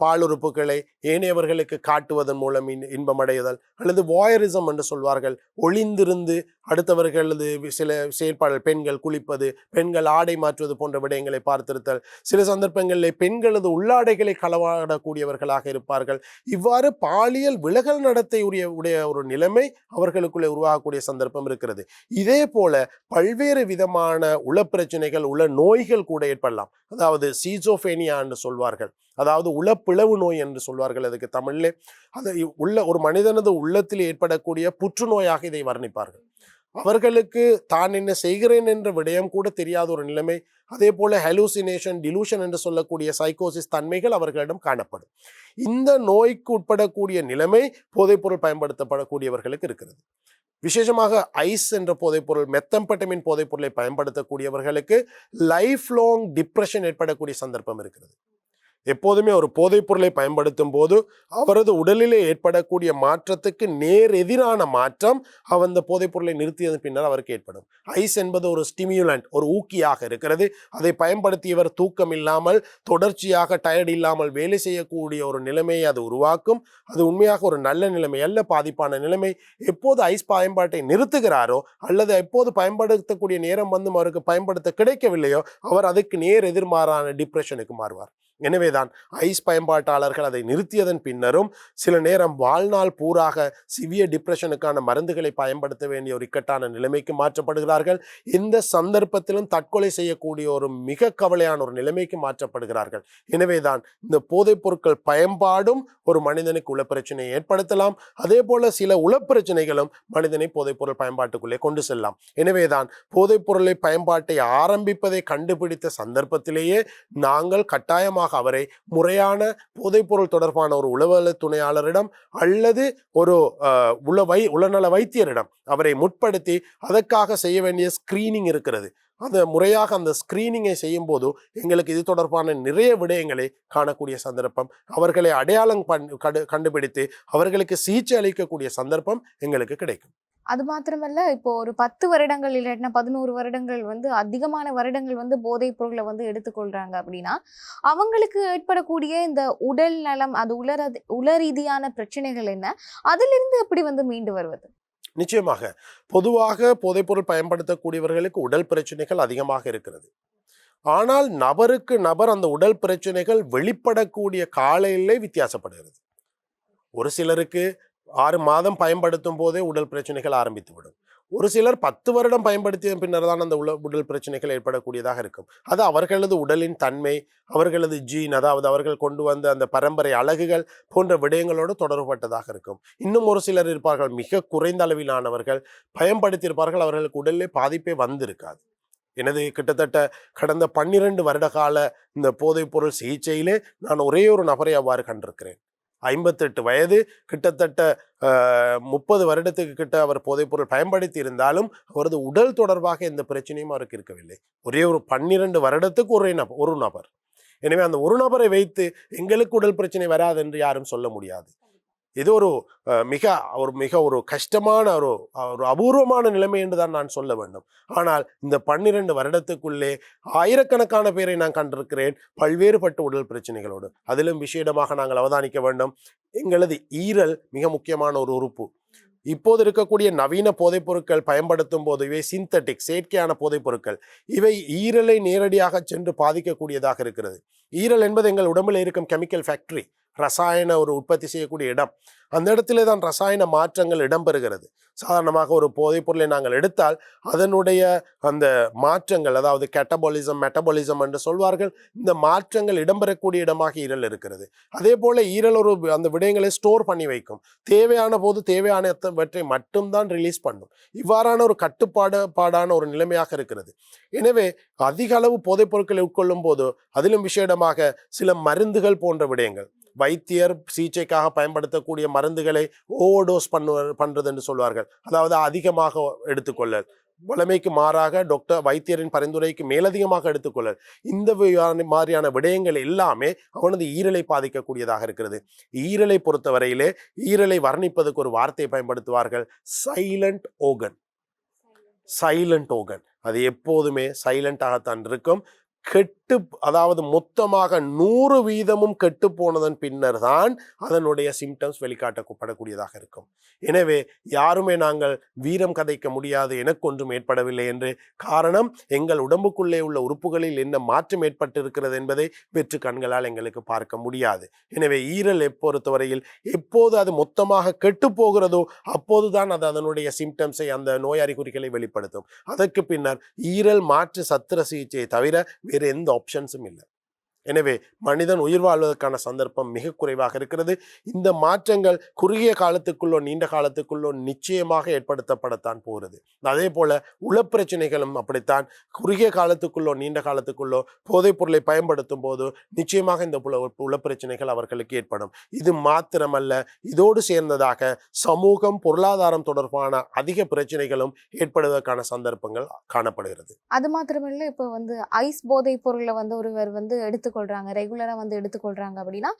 [SPEAKER 2] பாலுறுப்புகளை ஏனையவர்களுக்கு காட்டுவதன் மூலம் இன்பமடைதல், அல்லது வாயரிசம் என்று சொல்வார்கள். ஒளிந்திருந்து அடுத்தவர்களது சில செயல்பாடுகள், பெண்கள் குளிப்பது, பெண்கள் ஆடை மாற்றுவது போன்ற விடயங்களை பார்த்திருத்தல், சில சந்தர்ப்பங்களில் பெண்களது உள்ளாடைகளை களவாடக்கூடியவர்களாக இருப்பார்கள். இவ்வாறு பாலியல் விலகல் நடத்தை உடைய ஒரு நிலைமை அவர்களுக்குள்ளே உருவாகக்கூடிய சந்தர்ப்பம் இருக்கிறது. இதே போல பல்வேறு விதமான உளப்பிரச்சனைகள், உள நோய்கள் கூட ஏற்படலாம். அதாவது சீசோஃபேனியா என்று சொல்வார்கள், அதாவது உளப்பிளவு நோய் என்று சொல்வார்கள். அதுக்கு தமிழிலே அது ஒரு மனிதனது உள்ளத்தில் ஏற்படக்கூடிய புற்றுநோயாக இதை வர்ணிப்பார்கள். அவர்களுக்கு தான் என்ன செய்கிறேன் என்ற விடயம் கூட தெரியாத ஒரு நிலைமை. அதே போல ஹெலூசினேஷன், டிலூஷன் என்று சொல்லக்கூடிய சைக்கோசிஸ் தன்மைகள் அவர்களிடம் காணப்படும். இந்த நோய்க்கு உட்படக்கூடிய நிலைமை போதைப்பொருள் பயன்படுத்தப்படக்கூடியவர்களுக்கு இருக்கிறது. விசேஷமாக ஐஸ் என்ற போதைப்பொருள், மெத்தம்பெட்டமின் போதைப்பொருளை பயன்படுத்தக்கூடியவர்களுக்கு லைஃப் லாங் டிப்ரெஷன் ஏற்படக்கூடிய சந்தர்ப்பம் இருக்கிறது. எப்போதுமே ஒரு போதைப் பொருளை பயன்படுத்தும் போது அவரது உடலிலே ஏற்படக்கூடிய மாற்றத்துக்கு நேர் எதிரான மாற்றம் அந்த போதைப் பொருளை நிறுத்தியதன் பின்னர் அவருக்கு ஏற்படும். ஐஸ் என்பது ஒரு ஸ்டிமியுலண்ட், ஒரு ஊக்கியாக இருக்கிறது. அதை பயன்படுத்தியவர் தூக்கம் இல்லாமல், தொடர்ச்சியாக டயர்ட் இல்லாமல் வேலை செய்யக்கூடிய ஒரு நிலைமையை அது உருவாக்கும். அது உண்மையாக ஒரு நல்ல நிலைமை அல்ல, பாதிப்பான நிலைமை. எப்போது ஐஸ் பயன்பாட்டை நிறுத்துகிறாரோ அல்லது எப்போது பயன்படுத்தக்கூடிய நேரம் அவருக்கு பயன்படுத்த கிடைக்கவில்லையோ அவர் அதுக்கு நேர் எதிர்மாறான டிப்ரெஷனுக்கு மாறுவார். எனவேதான் ஐஸ் பயன்பாட்டாளர்கள் அதை நிறுத்தியதன் பின்னரும் சில நேரம் வாழ்நாள் பூராக சிவியர் டிப்ரெஷனுக்கான மருந்துகளை பயன்படுத்த வேண்டிய ஒரு இக்கட்டான நிலைமைக்கு மாற்றப்படுகிறார்கள். இந்த சந்தர்ப்பத்திலும் தற்கொலை செய்யக்கூடிய ஒரு மிக கவலையான ஒரு நிலைமைக்கு மாற்றப்படுகிறார்கள். எனவேதான் இந்த போதைப் பொருட்கள் பயன்பாடும் ஒரு மனிதனுக்கு உளப்பிரச்சனையை ஏற்படுத்தலாம். அதே போல சில உளப்பிரச்சனைகளும் மனிதனை போதைப் பொருள் பயன்பாட்டுக்குள்ளே கொண்டு செல்லலாம். எனவேதான் போதைப் பொருளை பயன்பாட்டை ஆரம்பிப்பதை கண்டுபிடித்த சந்தர்ப்பத்திலேயே நாங்கள் கட்டாயமாக அவரை முறையான போதைப்பொருள் தொடர்பான ஒரு உளவல துணையாளரிடம் அல்லது ஒரு உளநல வைத்தியரிடம் அவரை முற்படுத்தி அதற்காக செய்ய வேண்டிய ஸ்கிரீனிங் இருக்கிறது. அந்த முறையாக அந்த ஸ்கிரீனிங்கை செய்யும் போது எங்களுக்கு இது தொடர்பான நிறைய விடயங்களை காணக்கூடிய சந்தர்ப்பம், அவர்களை அடையாளம் கண்டுபிடித்து அவர்களுக்கு சிகிச்சை அளிக்கக்கூடிய சந்தர்ப்பம் எங்களுக்கு கிடைக்கும்.
[SPEAKER 1] அது மாத்திரமல்ல, இப்போ ஒரு 10 வருடங்கள் இல்லாட்டினா 11 வருடங்கள் அதிகமான வருடங்கள் போதைப் பொருளை எடுத்துக்கொள்றாங்க அப்படின்னா, அவங்களுக்கு ஏற்படக்கூடிய இந்த உடல் நலம், அது உளரீதியான பிரச்சனைகள் என்ன, அதிலிருந்து எப்படி மீண்டு வருவது?
[SPEAKER 2] நிச்சயமாக பொதுவாக போதைப்பொருள் பயன்படுத்தக்கூடியவர்களுக்கு உடல் பிரச்சனைகள் அதிகமாக இருக்கிறது. ஆனால் நபருக்கு நபர் அந்த உடல் பிரச்சனைகள் வெளிப்படக்கூடிய காலையிலே வித்தியாசப்படுகிறது. ஒரு சிலருக்கு 6 மாதம் பயன்படுத்தும் போதே உடல் பிரச்சனைகள் ஆரம்பித்துவிடும். ஒரு சிலர் 10 வருடம் பயன்படுத்திய பின்னர் தான் அந்த உடல் பிரச்சனைகள் ஏற்படக்கூடியதாக இருக்கும். அது அவர்களது உடலின் தன்மை, அவர்களது ஜீன், அதாவது அவர்கள் கொண்டு வந்த அந்த பரம்பரை அழகுகள் போன்ற விடயங்களோடு தொடர்பட்டதாக இருக்கும். இன்னும் ஒரு சிலர் இருப்பார்கள், மிக குறைந்த அளவிலானவர்கள் பயன்படுத்தியிருப்பார்கள், அவர்களுக்கு உடலிலே பாதிப்பே வந்திருக்காது. எனது கிட்டத்தட்ட கடந்த 12 வருட கால இந்த போதைப் பொருள் சிகிச்சையிலே நான் ஒரே ஒரு நபரை அவ்வாறு கண்டிருக்கிறேன். 58 வயது, கிட்டத்தட்ட 30 வருடத்துக்கு கிட்ட அவர் போதைப்பொருள் பயன்படுத்தி இருந்தாலும் அவரது உடல் தொடர்பாக எந்த பிரச்சனையும் அவருக்கு இருக்கவில்லை. ஒரே ஒரு 12 வருடத்துக்கு ஒரு நபர். எனவே அந்த ஒரு நபரை வைத்து எங்களுக்கு உடல் பிரச்சனை வராது என்று யாரும் சொல்ல முடியாது. இது ஒரு மிக ஒரு கஷ்டமான ஒரு அபூர்வமான நிலைமை என்றுதான் நான் சொல்ல வேண்டும். ஆனால் இந்த 12 வருடத்துக்குள்ளே ஆயிரக்கணக்கான பேரை நான் கண்டிருக்கிறேன் பல்வேறுபட்ட உடல் பிரச்சனைகளோடு. அதிலும் விசேடமாக நாங்கள் அவதானிக்க வேண்டும், எங்களது ஈரல் மிக முக்கியமான ஒரு உறுப்பு. இப்போது இருக்கக்கூடிய நவீன போதைப் பொருட்கள் பயன்படுத்தும் போது இவை சிந்தட்டிக், செயற்கையான போதைப் பொருட்கள், இவை ஈரலை நேரடியாக சென்று பாதிக்கக்கூடியதாக இருக்கிறது. ஈரல் என்பது எங்கள் உடம்பில் இருக்கும் கெமிக்கல் ஃபேக்டரி, ரசாயன ஒரு உற்பத்தி செய்யக்கூடிய இடம். அந்த இடத்திலே தான் ரசாயன மாற்றங்கள் இடம்பெறுகிறது. சாதாரணமாக ஒரு போதைப் பொருளை நாங்கள் எடுத்தால் அதனுடைய அந்த மாற்றங்கள், அதாவது கேட்டபாலிசம், மெட்டபாலிசம் என்று சொல்வார்கள், இந்த மாற்றங்கள் இடம்பெறக்கூடிய இடமாக ஈரல் இருக்கிறது. அதே போல ஈரல் அந்த விடயங்களை ஸ்டோர் பண்ணி வைக்கும். தேவையான போது தேவையானவற்றை மட்டும்தான் ரிலீஸ் பண்ணும். இவ்வாறான ஒரு கட்டுப்பாடான ஒரு நிலைமையாக இருக்கிறது. எனவே அதிக அளவு போதைப் பொருட்களை உட்கொள்ளும் போது, அதிலும் விசேடமாக சில மருந்துகள் போன்ற விடயங்கள், வைத்தியர் சிகிச்சைக்காக பயன்படுத்தக்கூடிய மருந்துகளை ஓவர்டோஸ் பண்றது என்று சொல்வார்கள். அதாவது அதிகமாக எடுத்துக்கொள்ளல், வழமைக்கு மாறாக வைத்தியரின் பரிந்துரைக்கு மேலதிகமாக எடுத்துக்கொள்ள இந்த மாதிரியான விடயங்கள் எல்லாமே அவனது ஈரலை பாதிக்கக்கூடியதாக இருக்கிறது. ஈரலை பொறுத்தவரையிலே ஈரலை வர்ணிப்பதற்கு ஒரு வார்த்தையை பயன்படுத்துவார்கள், சைலண்ட் ஓகன். சைலண்ட் ஓகன் அது எப்போதுமே சைலண்டாகத்தான் இருக்கும். கெட்டு, அதாவது மொத்தமாக 100% கெட்டு போனதன் பின்னர் தான் அதனுடைய சிம்டம்ஸ் வெளிக்காட்டப்படக்கூடியதாக இருக்கும். எனவே யாருமே நாங்கள் வீரம் கதைக்க முடியாது, எனக்கு ஒன்றும் ஏற்படவில்லை என்று. காரணம், எங்கள் உடம்புக்குள்ளே உள்ள உறுப்புகளில் என்ன மாற்றம் ஏற்பட்டிருக்கிறது என்பதை வெற்று கண்களால் எங்களுக்கு பார்க்க முடியாது. எனவே ஈரல் பொறுத்தவரையில் எப்போது அது மொத்தமாக கெட்டு போகிறதோ அப்போதுதான் அது அதனுடைய சிம்டம்ஸை, அந்த நோய் அறிகுறிகளை வெளிப்படுத்தும். அதற்கு பின்னர் ஈரல் மாற்று சத்திர சிகிச்சையை தவிர வேறு எந்த ஆப்ஷன்ஸும் இல்லை. எனவே மனிதன் உயிர் வாழ்வதற்கான சந்தர்ப்பம் மிக குறைவாக இருக்கிறது. இந்த மாற்றங்கள் குறுகிய காலத்துக்குள்ளோ நீண்ட காலத்துக்குள்ளோ நிச்சயமாக ஏற்படுத்தப்படத்தான் போகிறது. அதே போல உளப்பிரச்சனைகளும் அப்படித்தான். குறுகிய காலத்துக்குள்ளோ நீண்ட காலத்துக்குள்ளோ போதைப் பொருளை பயன்படுத்தும் போது நிச்சயமாக இந்த உளப்பிரச்சனைகள் அவர்களுக்கு ஏற்படும். இது மாத்திரமல்ல, இதோடு சேர்ந்ததாக சமூகம், பொருளாதாரம் தொடர்பான அதிக பிரச்சனைகளும் ஏற்படுவதற்கான சந்தர்ப்பங்கள் காணப்படுகிறது.
[SPEAKER 1] அது மாத்திரமில்லை, இப்போ ஐஸ் போதைப் பொருளை ஒருவர் எடுத்துக்கொள்றாங்க, ரெகுலரா எடுத்துக்கொள்றாங்க அப்படின்னா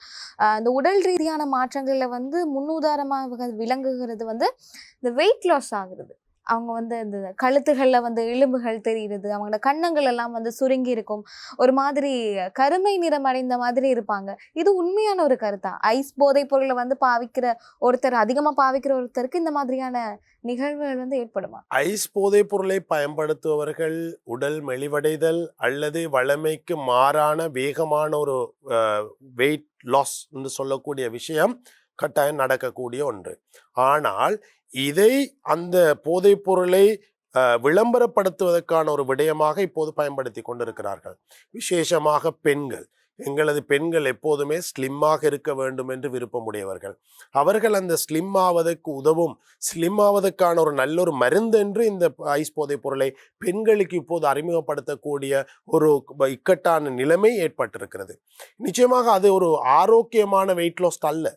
[SPEAKER 1] இந்த உடல் ரீதியான மாற்றங்கள்ல முன்னுதாரணமாக விளங்குகிறது இந்த வெயிட் லாஸ் ஆகுறது. அவங்க இந்த கழுத்துகள்ல எலும்புகள் தெரியுது, அவங்களோட கன்னங்கள் எல்லாம் சுருங்கி இருக்கும், ஒரு மாதிரி கருமை நிறம் அடைந்த மாதிரி இருப்பாங்க. இது உண்மையான ஒரு கருத்தா? ஐஸ் போதைப் பொருளை பாவிக்கிற ஒருத்தர், அதிகமா பாவிக்கிற ஒருத்தருக்கு இந்த மாதிரியான நிகழ்வுகள் ஏற்படுமா?
[SPEAKER 2] ஐஸ் போதைப் பொருளை பயன்படுத்துபவர்கள் உடல் மெலிவடைதல் அல்லது வழமைக்கு மாறான வேகமான ஒரு வெயிட் லாஸ் என்று சொல்லக்கூடிய விஷயம் கட்டாயம் நடக்கக்கூடிய ஒன்று. ஆனால் இதை, அந்த போதைப் பொருளை விளம்பரப்படுத்துவதற்கான ஒரு விடயமாக இப்போது பயன்படுத்தி கொண்டிருக்கிறார்கள். விசேஷமாக பெண்கள். எங்களது பெண்கள் எப்போதுமே ஸ்லிம்மாக இருக்க வேண்டும் என்று விருப்பமுடையவர்கள். அவர்கள் அந்த ஸ்லிம் ஆவதற்கு உதவும், ஸ்லிம் ஆவதற்கான ஒரு நல்ல ஒரு மருந்து என்று இந்த ஐஸ் போதைப் பொருளை பெண்களுக்கு இப்போது அறிமுகப்படுத்தக்கூடிய ஒரு இக்கட்டான நிலைமை ஏற்பட்டிருக்கிறது. நிச்சயமாக அது ஒரு ஆரோக்கியமான வெயிட் லாஸ் அல்ல.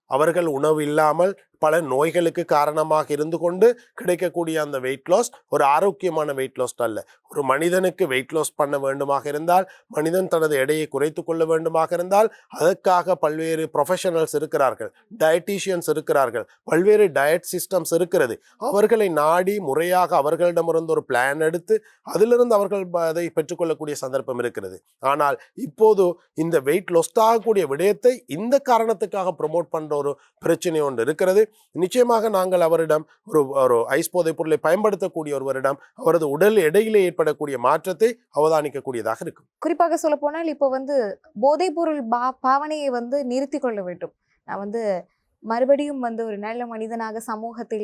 [SPEAKER 2] அவர்கள் உணவு இல்லாமல் பல நோய்களுக்கு காரணமாக இருந்து கொண்டு கிடைக்கக்கூடிய அந்த வெயிட் லாஸ் ஒரு ஆரோக்கியமான வெயிட் லாஸ் அல்ல. ஒரு மனிதனுக்கு வெயிட் லாஸ் பண்ண வேண்டுமாக இருந்தால், மனிதன் தனது எடையை குறைத்து கொள்ள வேண்டுமாக இருந்தால், அதற்காக பல்வேறு ப்ரொஃபஷனல்ஸ் இருக்கிறார்கள், டயட்டீஷியன்ஸ் இருக்கிறார்கள், பல்வேறு டயட் சிஸ்டம்ஸ் இருக்கிறது. அவர்களை நாடி முறையாக அவர்களிடமிருந்து ஒரு பிளான் எடுத்து அதிலிருந்து அவர்கள் அதை பெற்றுக்கொள்ளக்கூடிய சந்தர்ப்பம் இருக்கிறது. ஆனால் இப்போது இந்த வெயிட் லாஸ் ஆகக்கூடிய விடயத்தை இந்த காரணத்துக்காக ப்ரொமோட் பண்ற ஒரு பிரச்சனை ஒன்று இருக்கிறது. நிச்சயமாக நாங்கள் அவரிடம் ஒரு ஐஸ் போதைப் பொருளை பயன்படுத்தக்கூடிய ஒருவரிடம் அவரது உடல் எடையிலே ஏற்படக்கூடிய மாற்றத்தை அவதானிக்கக்கூடியதாக இருக்கும்.
[SPEAKER 1] குறிப்பாக சொல்ல போனால், இப்போ போதைப் பொருள் பாவனையை நிறுத்தி கொள்ள வேண்டும், நான் மறுபடியும் ஒரு நல்ல மனிதனாக சமூகத்தில்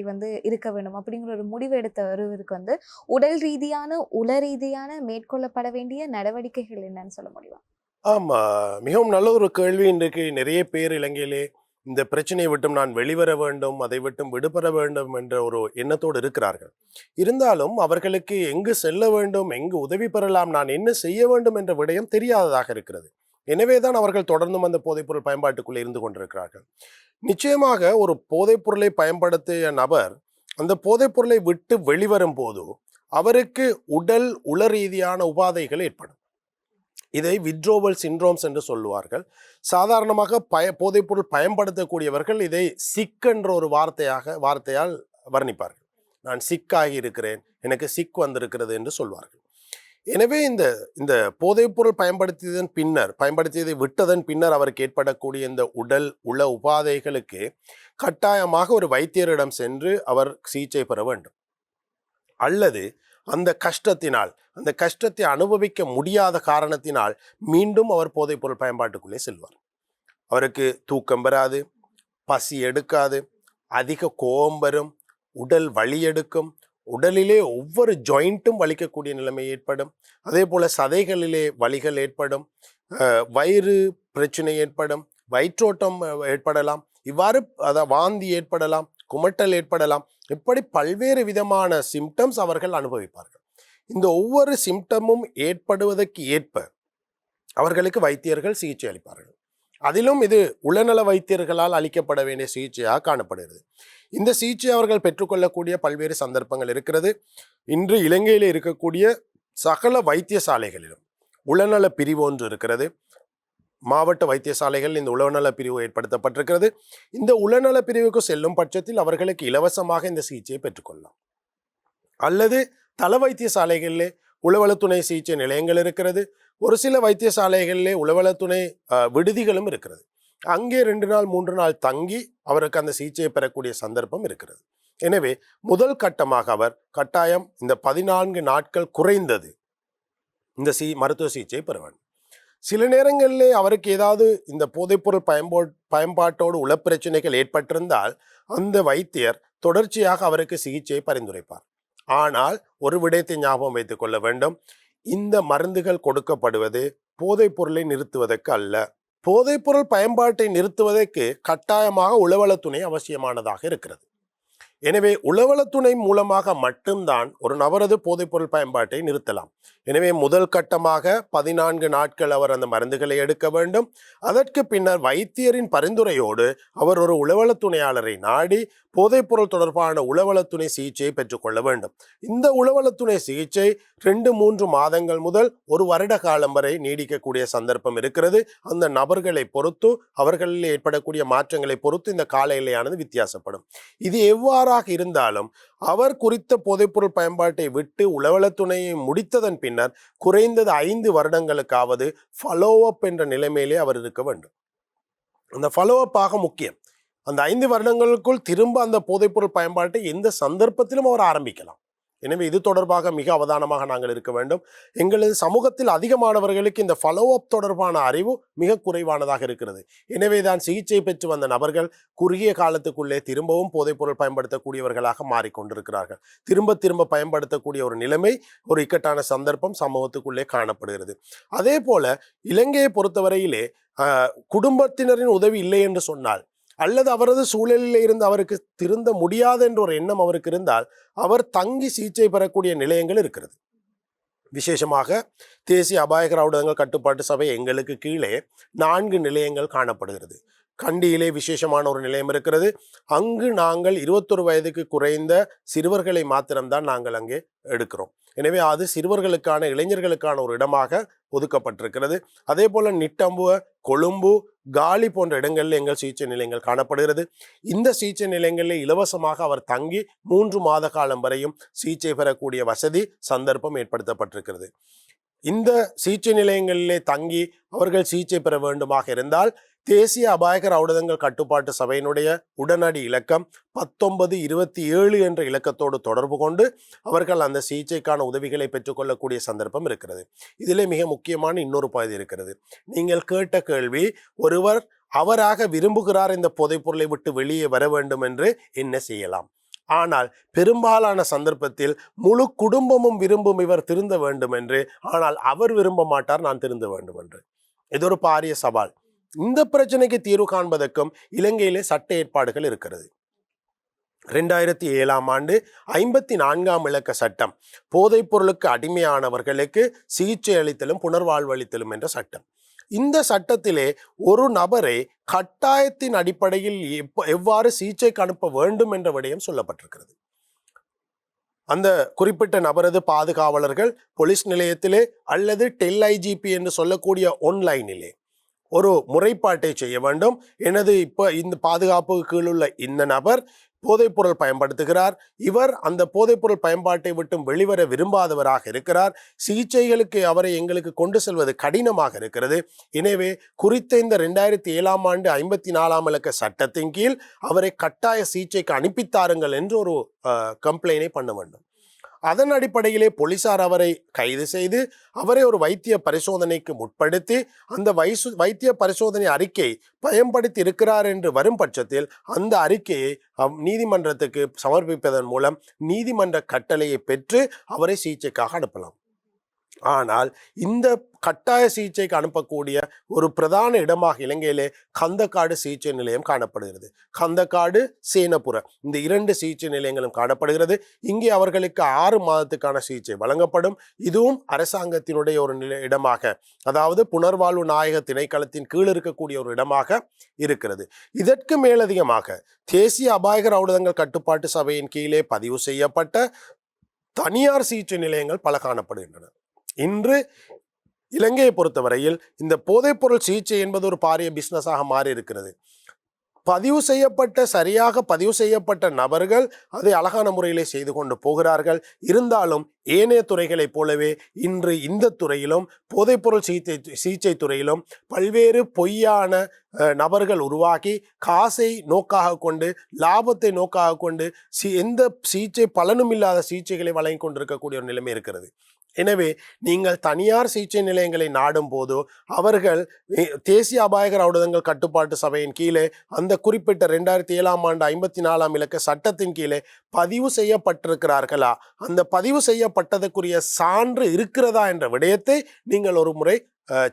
[SPEAKER 1] இருக்க வேண்டும் அப்படிங்கிற ஒரு முடிவு எடுத்த ஒருவருக்கு உடல் ரீதியான உள ரீதியான மேற்கொள்ளப்பட வேண்டிய நடவடிக்கைகள் என்னன்னு சொல்ல முடியுமா?
[SPEAKER 2] ஆமா, மிகவும் நல்ல ஒரு கேள்வி. இன்றைக்கு நிறைய பேர் இலங்கையிலே இந்த பிரச்சனையை விட்டும் நான் வெளிவர வேண்டும், அதை விட்டும் விடுபட வேண்டும் என்ற ஒரு எண்ணத்தோடு இருக்கிறார்கள். இருந்தாலும் அவர்களுக்கு எங்கு செல்ல வேண்டும், எங்கு உதவி பெறலாம், நான் என்ன செய்ய வேண்டும் என்ற விடயம் தெரியாததாக இருக்கிறது. எனவேதான் அவர்கள் தொடர்ந்தும் அந்த போதைப்பொருள் பயன்பாட்டுக்குள்ளே இருந்து கொண்டிருக்கிறார்கள். நிச்சயமாக ஒரு போதைப் பொருளை பயன்படுத்திய நபர் அந்த போதைப் பொருளை விட்டு வெளிவரும் போது அவருக்கு உடல் உள ரீதியான உபாதைகள் ஏற்படும். இதை வித்ரோவல் சிண்ட்ரோம்ஸ் என்று சொல்லுவார்கள். சாதாரணமாக போதைப்பொருள் பயன்படுத்தக்கூடியவர்கள் இதை சிக் என்ற ஒரு வார்த்தையால் வர்ணிப்பார்கள். நான் சிக்காகி இருக்கிறேன், எனக்கு சிக் வந்திருக்கிறது என்று சொல்வார்கள். எனவே இந்த போதைப்பொருள் பயன்படுத்தியதை விட்டதன் பின்னர் அவருக்கு ஏற்படக்கூடிய இந்த உடல் உள உபாதைகளுக்கு கட்டாயமாக ஒரு வைத்தியரிடம் சென்று அவர் சிகிச்சை பெற வேண்டும். அல்லது அந்த கஷ்டத்தை அனுபவிக்க முடியாத காரணத்தினால் மீண்டும் அவர் போதைப்பொருள் பயன்பாட்டுக்குள்ளே செல்வார். அவருக்கு தூக்கம் வராது, பசி எடுக்காது, அதிக கோபம் வரும், உடல் வலி எடுக்கும், உடலிலே ஒவ்வொரு ஜாயிண்ட்டும் வலிக்கக்கூடிய நிலைமை ஏற்படும். அதே போல சதைகளிலே வலிகள் ஏற்படும், வயிறு பிரச்சனை ஏற்படும், வயிற்றோட்டம் ஏற்படலாம், இவ்வாறு வாந்தி ஏற்படலாம், குமட்டல் ஏற்படலாம். இப்படி பல்வேறு விதமான சிம்டம்ஸ் அவர்கள் அனுபவிப்பார்கள். இந்த ஒவ்வொரு சிம்டமும் ஏற்படுவதற்கு ஏற்ப அவர்களுக்கு வைத்தியர்கள் சிகிச்சை அளிப்பார்கள். அதிலும் இது உளநல வைத்தியர்களால் அளிக்கப்பட வேண்டிய சிகிச்சையாக காணப்படுகிறது. இந்த சிகிச்சை அவர்கள் பெற்றுக்கொள்ளக்கூடிய பல்வேறு சந்தர்ப்பங்கள் இருக்கிறது. இன்று இலங்கையில் இருக்கக்கூடிய சகல வைத்தியசாலைகளிலும் உளநல பிரிவு ஒன்று இருக்கிறது. மாவட்ட வைத்தியசாலைகள் இந்த உளநல பிரிவு ஏற்படுத்தப்பட்டிருக்கிறது. இந்த உளநல பிரிவுக்கு செல்லும் பட்சத்தில் அவர்களுக்கு இலவசமாக இந்த சிகிச்சையை பெற்றுக்கொள்ளலாம். அல்லது தள வைத்தியசாலைகளிலே உளவளத்துணை சிகிச்சை நிலையங்கள் இருக்கிறது. ஒரு சில வைத்தியசாலைகளிலே உளவளத்துணை விடுதிகளும் இருக்கிறது. அங்கே 2 நாள் 3 நாள் தங்கி அவருக்கு அந்த சிகிச்சையை பெறக்கூடிய சந்தர்ப்பம் இருக்கிறது. எனவே முதல் கட்டமாக அவர் கட்டாயம் இந்த 14 நாட்கள் குறைந்தது இந்த மருத்துவ சிகிச்சை பெற வேண்டும். சில நேரங்களிலே அவருக்கு ஏதாவது இந்த போதைப்பொருள் பயன்பாட்டோடு உளப்பிரச்சனைகள் ஏற்பட்டிருந்தால் அந்த வைத்தியர் தொடர்ச்சியாக அவருக்கு சிகிச்சையை பரிந்துரைப்பார். ஆனால் ஒரு விடயத்தை ஞாபகம் வைத்துக் கொள்ள வேண்டும். இந்த மருந்துகள் கொடுக்கப்படுவது போதைப் பொருளை நிறுத்துவதற்கு அல்ல. போதைப்பொருள் பயன்பாட்டை நிறுத்துவதற்கு கட்டாயமாக உளவளத்துணை அவசியமானதாக இருக்கிறது. எனவே உளவளத்துணை மூலமாக மட்டும்தான் ஒரு நபரது போதைப்பொருள் பயன்பாட்டை நிறுத்தலாம். எனவே முதல் கட்டமாக 14 நாட்கள் அவர் அந்த மருந்துகளை எடுக்க வேண்டும். அதற்கு பின்னர் வைத்தியரின் பரிந்துரையோடு அவர் ஒரு உளவளத்துணையாளரை நாடி போதைப்பொருள் தொடர்பான உளவளத்துணை சிகிச்சையை பெற்றுக்கொள்ள வேண்டும். இந்த உளவளத்துணை சிகிச்சை 2-3 மாதங்கள் முதல் 1 வருட காலம் வரை நீடிக்கக்கூடிய சந்தர்ப்பம் இருக்கிறது. அந்த நபர்களை பொறுத்து அவர்களில் ஏற்படக்கூடிய மாற்றங்களை பொறுத்து இந்த கால எல்லையானது வித்தியாசப்படும். இது எவ்வாறாக இருந்தாலும் அவர் குறித்த போதைப்பொருள் பயன்பாட்டை விட்டு உளவளத்துணையை முடித்ததன் பின்னர் குறைந்தது 5 வருடங்களுக்காவது ஃபாலோ அப் என்ற நிலைமையிலே அவர் இருக்க வேண்டும். அந்த ஃபாலோ அப் ஆக முக்கியம். அந்த 5 வருடங்களுக்குள் திரும்ப அந்த போதைப்பொருள் பயன்பாட்டை எந்த சந்தர்ப்பத்திலும் அவர் ஆரம்பிக்கலாம். எனவே இது தொடர்பாக மிக அவதானமாக நாங்கள் இருக்க வேண்டும். எங்களது சமூகத்தில் அதிகமானவர்களுக்கு இந்த ஃபாலோ அப் தொடர்பான அறிவு மிக குறைவானதாக இருக்கிறது. எனவே தான் சிகிச்சை பெற்று வந்த நபர்கள் குறுகிய காலத்துக்குள்ளே திரும்பவும் போதைப்பொருள் பயன்படுத்தக்கூடியவர்களாக மாறிக்கொண்டிருக்கிறார்கள். திரும்ப பயன்படுத்தக்கூடிய ஒரு நிலைமை, ஒரு இக்கட்டான சந்தர்ப்பம் சமூகத்துக்குள்ளே காணப்படுகிறது. அதே போல இலங்கையை பொறுத்தவரையிலே குடும்பத்தினரின் உதவி இல்லை என்று சொன்னால், அல்லது அவரது சூழலில் இருந்து அவருக்கு திருந்த முடியாது என்ற ஒரு எண்ணம் அவருக்கு இருந்தால் அவர் தங்கி சிகிச்சை பெறக்கூடிய நிலையங்கள் இருக்கிறது. விசேஷமாக தேசிய அபாயகர ஊடகங்கள் கட்டுப்பாட்டு சபை எங்களுக்கு கீழே 4 நிலையங்கள் காணப்படுகிறது. கண்டியிலே விசேஷமான ஒரு நிலையம் இருக்கிறது. அங்கு நாங்கள் 21 வயதுக்கு குறைந்த சிறுவர்களை மாத்திரம்தான் நாங்கள் அங்கே எடுக்கிறோம். எனவே அது சிறுவர்களுக்கான, இளைஞர்களுக்கான ஒரு இடமாக ஒதுக்கப்பட்டிருக்கிறது. அதே போல நிட்டம்புவ, கொழும்பு, காலி போன்ற இடங்களில் எங்கள் சிகிச்சை நிலையங்கள் காணப்படுகிறது. இந்த சிகிச்சை நிலையங்களில் இலவசமாக அவர் தங்கி 3 மாத காலம் வரையும் சிகிச்சை பெறக்கூடிய வசதி சந்தர்ப்பம் ஏற்படுத்தப்பட்டிருக்கிறது. இந்த சிகிச்சை நிலையங்களிலே தங்கி அவர்கள் சிகிச்சை பெற வேண்டுமாக இருந்தால் தேசிய அபாயகர ஊடகங்கள் கட்டுப்பாட்டு சபையினுடைய உடனடி இலக்கம் 1927 என்ற இலக்கத்தோடு தொடர்பு கொண்டு அவர்கள் அந்த சிகிச்சைக்கான உதவிகளை பெற்றுக்கொள்ளக்கூடிய சந்தர்ப்பம் இருக்கிறது. இதிலே மிக முக்கியமான இன்னொரு பகுதி இருக்கிறது. நீங்கள் கேட்ட கேள்வி, ஒருவர் அவராக விரும்புகிறார் இந்த போதைப் பொருளை விட்டு வெளியே வர வேண்டும் என்று என்ன செய்யலாம்? ஆனால் பெரும்பாலான சந்தர்ப்பத்தில் முழு குடும்பமும் விரும்பும் இவர் திருந்த வேண்டும் என்று, ஆனால் அவர் விரும்ப மாட்டார் நான் திருந்த வேண்டும் என்று. இது ஒரு பாரிய சவால். இந்த பிரச்சனைக்கு தீர்வு காண்பதற்கும் இலங்கையிலே சட்ட ஏற்பாடுகள் இருக்கிறது. 2007ஆம் ஆண்டு 54ஆம் இலக்க சட்டம் போதைப் பொருளுக்கு அடிமையானவர்களுக்கு சிகிச்சை அளித்தலும் புனர்வாழ்வு அளித்தலும் என்ற சட்டம். இந்த சட்டத்திலே ஒரு நபரை கட்டாயத்தின் அடிப்படையில் எவ்வாறு சிகிச்சைக்கு அனுப்ப வேண்டும் என்ற விடயம் சொல்லப்பட்டிருக்கிறது. அந்த குறிப்பிட்ட நபரது பாதுகாவலர்கள் போலீஸ் நிலையத்திலே அல்லது டெல்-ஐஜிபி என்று சொல்லக்கூடிய ஆன்லைனிலே ஒரு முறைப்பாட்டை செய்ய வேண்டும். எனது இந்த பாதுகாப்பு கீழுள்ள இந்த நபர் போதைப்பொருள் பயன்படுத்துகிறார், இவர் அந்த போதைப்பொருள் பயன்பாட்டை விட்டும் வெளிவர விரும்பாதவராக இருக்கிறார், சிகிச்சைகளுக்கு அவரை எங்களுக்கு கொண்டு செல்வது கடினமாக இருக்கிறது. எனவே குறித்த இந்த 2007ஆம் ஆண்டு 54ஆம் இலக்க சட்டத்தின் கீழ் அவரை கட்டாய சிகிச்சைக்கு அனுப்பித்தாருங்கள் என்று ஒரு கம்ப்ளைனை பண்ண வேண்டும். அதன் அடிப்படையிலே போலீசார் அவரை கைது செய்து அவரை ஒரு வைத்திய பரிசோதனைக்கு முற்படுத்தி அந்த வைத்திய பரிசோதனை அறிக்கை பயன்படுத்தி இருக்கிறார் என்று வரும் பட்சத்தில் அந்த அறிக்கையை நீதிமன்றத்துக்கு சமர்ப்பிப்பதன் மூலம் நீதிமன்ற கட்டளையை பெற்று அவரை சிகிச்சைக்காக அனுப்பலாம். ஆனால் இந்த கட்டாய சிகிச்சைக்கு அனுப்பக்கூடிய ஒரு பிரதான இடமாக இலங்கையிலே கந்தக்காடு சிகிச்சை நிலையம் காணப்படுகிறது. கந்தக்காடு, சேனபுர இந்த 2 சிகிச்சை நிலையங்களும் காணப்படுகிறது. இங்கே அவர்களுக்கு 6 மாதத்துக்கான சிகிச்சை வழங்கப்படும். இதுவும் அரசாங்கத்தினுடைய ஒரு இடமாக, அதாவது புனர்வாழ்வு நாயக திணைக்களத்தின் கீழ் இருக்கக்கூடிய ஒரு இடமாக இருக்கிறது. இதற்கு மேலதிகமாக தேசிய அபாயகர ஊடகங்கள் கட்டுப்பாட்டு சபையின் கீழே பதிவு செய்யப்பட்ட தனியார் சிகிச்சை நிலையங்கள் பல காணப்படுகின்றன. இன்று இலங்கையை பொறுத்தவரையில் இந்த போதைப்பொருள் சிகிச்சை என்பது ஒரு பாரிய பிஸ்னஸாக மாறி இருக்கிறது. சரியாக பதிவு செய்யப்பட்ட நபர்கள் அதை அழகான முறையிலே செய்து கொண்டு போகிறார்கள். இருந்தாலும் ஏனைய துறைகளைப் போலவே இன்று இந்த துறையிலும் போதைப்பொருள் சிகிச்சை துறையிலும் பல்வேறு பொய்யான நபர்கள் உருவாக்கி காசை நோக்காக கொண்டு, லாபத்தை நோக்காக கொண்டு எந்த சிகிச்சை பலனும் இல்லாத சிகிச்சைகளை வழங்கி கொண்டிருக்கக்கூடிய ஒரு நிலைமை இருக்கிறது. எனவே நீங்கள் தனியார் சிகிச்சை நிலையங்களை நாடும் போதோ அவர்கள் தேசிய அபாயகர ஊடகங்கள் கட்டுப்பாட்டு சபையின் கீழே அந்த குறிப்பிட்ட 2007 ஆண்டு 54 இலக்க சட்டத்தின் கீழே பதிவு செய்யப்பட்டிருக்கிறார்களா, அந்த பதிவு செய்யப்பட்டதற்குரிய சான்று இருக்கிறதா என்ற விடயத்தை நீங்கள் ஒரு முறை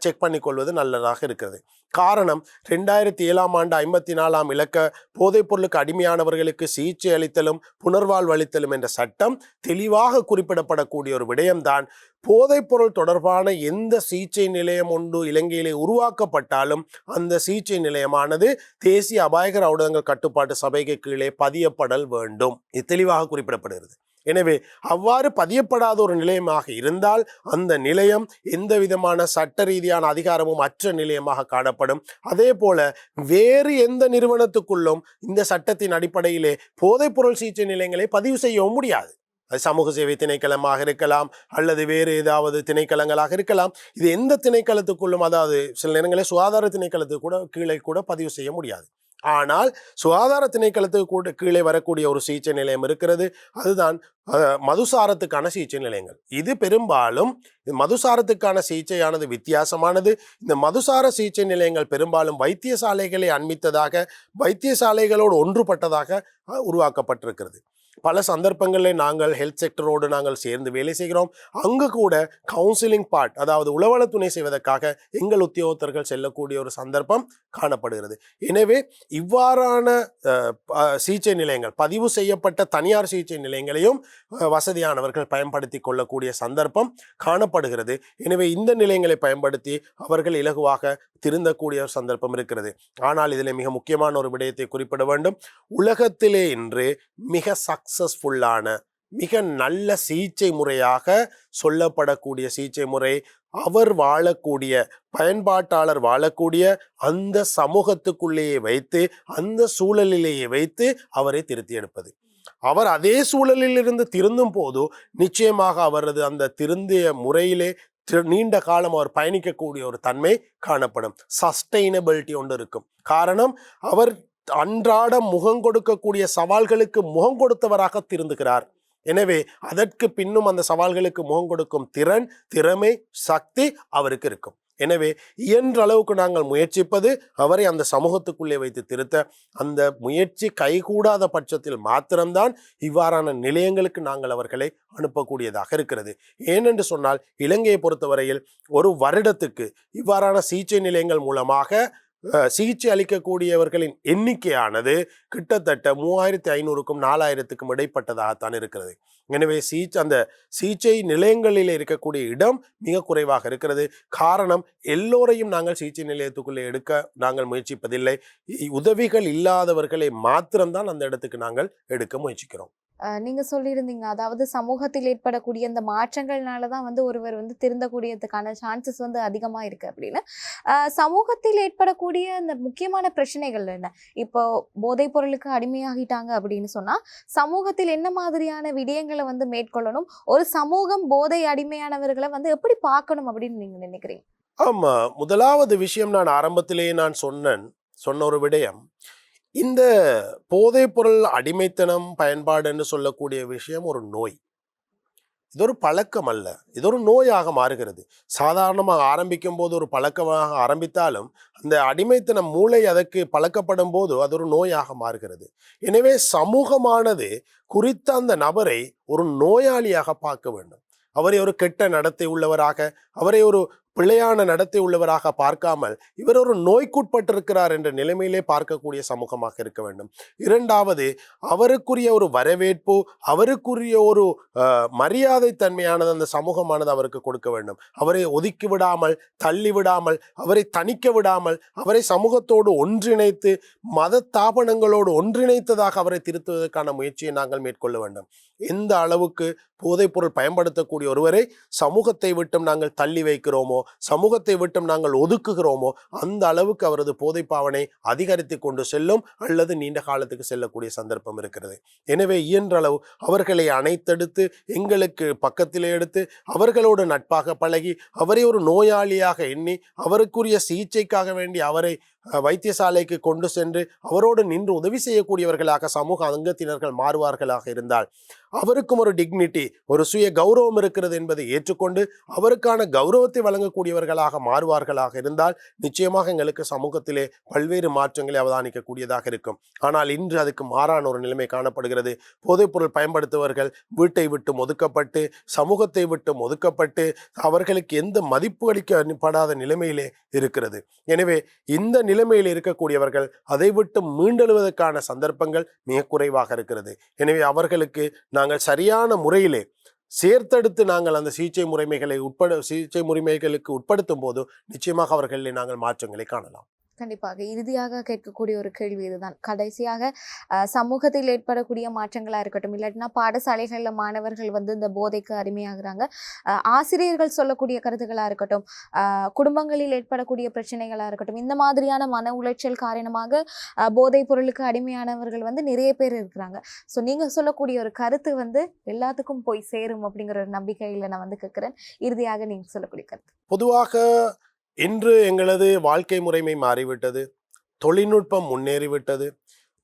[SPEAKER 2] செக் பண்ணிக்கொள்வது நல்லதாக இருக்கிறது. காரணம், 2007 ஆண்டு 54 இலக்க போதைப்பொருளுக்கு அடிமையானவர்களுக்கு சிகிச்சை அளித்தலும் புனர்வாழ்வு அளித்தலும் என்ற சட்டம் தெளிவாக குறிப்பிடப்படக்கூடிய ஒரு விடயம்தான். போதைப்பொருள் தொடர்பான எந்த சிகிச்சை நிலையம் ஒன்று இலங்கையிலே உருவாக்கப்பட்டாலும் அந்த சிகிச்சை நிலையமானது தேசிய அபாயகர ஊடகங்கள் கட்டுப்பாட்டு சபைக்கு கீழே பதியப்படல் வேண்டும். இது தெளிவாக குறிப்பிடப்படுகிறது. எனவே அவ்வாறு பதியப்படாத ஒரு நிலையமாக இருந்தால் அந்த நிலையம் எந்த விதமான சட்ட ரீதியான அதிகாரமும் அற்ற நிலையமாக காணப்படும். அதே போல வேறு எந்த நிறுவனத்துக்குள்ளும் இந்த சட்டத்தின் அடிப்படையிலே போதைப்பொருள் சிகிச்சை நிலையங்களை பதிவு செய்யவும் முடியாது. அது சமூக சேவை திணைக்களமாக இருக்கலாம் அல்லது வேறு ஏதாவது திணைக்களங்களாக இருக்கலாம். இது எந்த திணைக்களத்துக்குள்ளும், அதாவது சில நேரங்களில் சுகாதார திணைக்களத்துக்கு கூட கீழே கூட பதிவு செய்ய முடியாது. ஆனால் சுகாதார திணைக்களத்துக்கு கூட கீழே வரக்கூடிய ஒரு சிகிச்சை நிலையம் இருக்கிறது. அதுதான் மதுசாரத்துக்கான சிகிச்சை நிலையங்கள். இது பெரும்பாலும் மதுசாரத்துக்கான சிகிச்சையானது வித்தியாசமானது. இந்த மதுசார சிகிச்சை நிலையங்கள் பெரும்பாலும் வைத்தியசாலைகளை அண்மித்ததாக, வைத்தியசாலைகளோடு ஒன்றுபட்டதாக உருவாக்கப்பட்டிருக்கிறது. பல சந்தர்ப்பங்களில் நாங்கள் ஹெல்த் செக்டரோடு நாங்கள் சேர்ந்து வேலை செய்கிறோம். அங்கு கூட கவுன்சிலிங் பார்ட், அதாவது உளவள துணை செய்வதற்காக எங்கள் உத்தியோகத்தர்கள் செல்லக்கூடிய ஒரு சந்தர்ப்பம் காணப்படுகிறது. எனவே இவ்வாறான சிகிச்சை நிலையங்கள், பதிவு செய்யப்பட்ட தனியார் சிகிச்சை நிலையங்களையும் வசதியானவர்கள் பயன்படுத்தி கொள்ளக்கூடிய சந்தர்ப்பம் காணப்படுகிறது. எனவே இந்த நிலையங்களை பயன்படுத்தி அவர்கள் இலகுவாக திருந்தக்கூடிய ஒரு சந்தர்ப்பம் இருக்கிறது. ஆனால் இதில் மிக முக்கியமான ஒரு விடயத்தை குறிப்பிட வேண்டும். உலகத்திலே இன்று மிக சக்சஸ்ஃபுல்லான, மிக நல்ல சிகிச்சை முறையாக சொல்லப்படக்கூடிய சிகிச்சை முறை, அவர் வாழக்கூடிய, பயன்பாட்டாளர் வாழக்கூடிய அந்த சமூகத்துக்குள்ளேயே வைத்து, அந்த சூழலிலேயே வைத்து அவரை திருத்தி எடுப்பது. அவர் அதே சூழலில் இருந்து திருந்தும் போது நிச்சயமாக அவரது அந்த திருந்திய முறையிலே நீண்ட காலம் அவர் பயணிக்கக்கூடிய ஒரு தன்மை காணப்படும். சஸ்டைனபிலிட்டி ஒன்று இருக்கும். காரணம், அவர் அன்றாடம் முகம் கொடுக்கக்கூடிய சவால்களுக்கு முகம் கொடுத்தவராக திருந்துகிறார். எனவே அதற்கு பின்னும் அந்த சவால்களுக்கு முகம் கொடுக்கும் திறன், திறமை, சக்தி அவருக்கு இருக்கும். எனவே இயன்ற அளவுக்கு நாங்கள் முயற்சிப்பது அவரை அந்த சமூகத்துக்குள்ளே வைத்து திருத்த. அந்த முயற்சி கைகூடாத பட்சத்தில் மாத்திரம்தான் இவ்வாறான நிலையங்களுக்கு நாங்கள் அவர்களை அனுப்பக்கூடியதாக இருக்கிறது. ஏனென்று சொன்னால், இலங்கையை பொறுத்தவரையில் ஒரு வருடத்துக்கு இவ்வாறான சிகிச்சை நிலையங்கள் மூலமாக சிகிச்சை அளிக்கக்கூடியவர்களின் எண்ணிக்கையானது கிட்டத்தட்ட 3500க்கும் 4000க்கும் இடைப்பட்டதாகத்தான் இருக்கிறது. எனவே அந்த சிகிச்சை நிலையங்களில் இருக்கக்கூடிய இடம் மிக குறைவாக இருக்கிறது. காரணம், எல்லோரையும் நாங்கள் சிகிச்சை நிலையத்துக்குள்ளே எடுக்க நாங்கள் முயற்சிப்பதில்லை. உதவிகள் இல்லாதவர்களை மாத்திரம்தான் அந்த இடத்துக்கு நாங்கள் எடுக்க முயற்சிக்கிறோம்.
[SPEAKER 1] நீங்க சொல்லியிருந்தீங்க, அதாவது சமூகத்தில் ஏற்படக்கூடிய இந்த மாற்றங்கள்னாலதான் ஒருவர் திருந்தக்கூடியதுக்கான சான்சஸ் அதிகமா இருக்கு அப்படின்னு. சமூகத்தில் ஏற்படக்கூடிய இந்த முக்கியமான பிரச்சனைகள் என்ன? இப்போ போதைப் பொருளுக்கு அடிமையாகிட்டாங்க அப்படின்னு சொன்னா சமூகத்தில் என்ன மாதிரியான விடயங்களை மேற்கொள்ளணும்? ஒரு சமூகம் போதை அடிமையானவர்களை எப்படி பார்க்கணும் அப்படின்னு நீங்க நினைக்கிறீங்க?
[SPEAKER 2] ஆமா, முதலாவது விஷயம், நான் ஆரம்பத்திலேயே சொன்ன ஒரு விடயம், இந்த போதைப்பொருள் அடிமைத்தனம் பயன்பாடு என்று சொல்லக்கூடிய விஷயம் ஒரு நோய். இது ஒரு பழக்கம் அல்ல, இது ஒரு நோயாக மாறுகிறது. சாதாரணமாக ஆரம்பிக்கும் போது ஒரு பழக்கமாக ஆரம்பித்தாலும் அந்த அடிமைத்தனம் மூளை அதற்கு பழக்கப்படும் போது அது ஒரு நோயாக மாறுகிறது. எனவே சமூகமானது குறித்த அந்த நபரை ஒரு நோயாளியாக பார்க்க வேண்டும். அவரை ஒரு கெட்ட நடத்தை உள்ளவராக, அவரை ஒரு பிழையான நடத்தை உள்ளவராக பார்க்காமல் இவர் ஒரு நோய்க்குட்பட்டிருக்கிறார் என்ற நிலைமையிலே பார்க்கக்கூடிய சமூகமாக இருக்க வேண்டும். இரண்டாவது, அவருக்குரிய ஒரு வரவேற்பு, அவருக்குரிய ஒரு மரியாதை தன்மையானது அந்த சமூகமானது அவருக்கு கொடுக்க வேண்டும். அவரை ஒதுக்கி விடாமல், தள்ளி விடாமல், அவரை தணிக்க விடாமல், அவரை சமூகத்தோடு ஒன்றிணைத்து மத தாபனங்களோடு ஒன்றிணைத்ததாக அவரை திருத்துவதற்கான முயற்சியை நாங்கள் மேற்கொள்ள வேண்டும். எந்த அளவுக்கு போதைப்பொருள் பயன்படுத்தக்கூடிய ஒருவரை சமூகத்தை விட்டும் நாங்கள் தள்ளி வைக்கிறோமோ, சமூகத்தை விட்டும் நாங்கள் ஒதுக்குகிறோமோ, அந்த அளவுக்கு அவரது போதைப்பாவனை அதிகரித்து கொண்டு செல்லும் அல்லது நீண்ட காலத்துக்கு செல்லக்கூடிய சந்தர்ப்பம் இருக்கிறது. எனவே இயன்ற அளவு அவர்களை அணைத்தெடுத்து எங்களுக்கு பக்கத்திலே எடுத்து அவர்களோடு நட்பாக பழகி அவரை ஒரு நோயாளியாக எண்ணி அவருக்குரிய சிகிச்சைக்காக வேண்டி அவரை வைத்தியசாலைக்கு கொண்டு சென்று அவரோடு நின்று உதவி செய்யக்கூடியவர்களாக சமூக அங்கத்தினர்கள் மாறுவார்களாக இருந்தால் அவருக்கும் ஒரு டிக்னிட்டி, ஒரு சுய கௌரவம் இருக்கிறது என்பதை ஏற்றுக்கொண்டு அவருக்கான கௌரவத்தை வழங்கக்கூடியவர்களாக மாறுவார்களாக இருந்தால் நிச்சயமாக எங்களுக்கு சமூகத்திலே பல்வேறு மாற்றங்களை அவதானிக்கக்கூடியதாக இருக்கும். ஆனால் இன்று அதுக்கு மாறான ஒரு நிலைமை காணப்படுகிறது. போதைப்பொருள் பயன்படுத்துவர்கள் வீட்டை விட்டு ஒதுக்கப்பட்டு, சமூகத்தை விட்டு ஒதுக்கப்பட்டு, அவர்களுக்கு எந்த மதிப்பு அளிக்கப்படாத நிலைமையிலே இருக்கிறது. எனவே இந்த நிலைமையில் இருக்கக்கூடியவர்கள் அதை விட்டு மீண்டெழுவதற்கான சந்தர்ப்பங்கள் மிக குறைவாக இருக்கிறது. எனவே அவர்களுக்கு நாங்கள் சரியான முறையிலே சேர்த்தெடுத்து நாங்கள் அந்த சிகிச்சை முறைமைகளுக்கு உட்படுத்தும் போது நிச்சயமாக அவர்களில் நாங்கள் மாற்றங்களை காணலாம்.
[SPEAKER 1] கண்டிப்பாக. இறுதியாக கேட்கக்கூடிய ஒரு கேள்வி இதுதான். கடைசியாக சமூகத்தில் ஏற்படக்கூடிய மாற்றங்களா இருக்கட்டும், இல்லாட்டினா பாடசாலைகள்ல மாணவர்கள் வந்து இந்த போதைக்கு அடிமையாகிறாங்க. ஆசிரியர்கள் சொல்லக்கூடிய கருத்துக்களா இருக்கட்டும், குடும்பங்களில் ஏற்படக்கூடிய பிரச்சனைகளா இருக்கட்டும், இந்த மாதிரியான மன உளைச்சல் காரணமாக போதைப் பொருளுக்கு அடிமையானவர்கள் வந்து நிறைய பேர் இருக்கிறாங்க. ஸோ நீங்க சொல்லக்கூடிய ஒரு கருத்து வந்து எல்லாத்துக்கும் போய் சேரும் அப்படிங்கிற ஒரு நம்பிக்கையில் நான் வந்து கேட்கிறேன். இறுதியாக நீங்க சொல்லக்கூடிய கருத்து.
[SPEAKER 2] பொதுவாக இன்று எங்களது வாழ்க்கை முறைமை மாறிவிட்டது. தொழில்நுட்பம் முன்னேறிவிட்டது.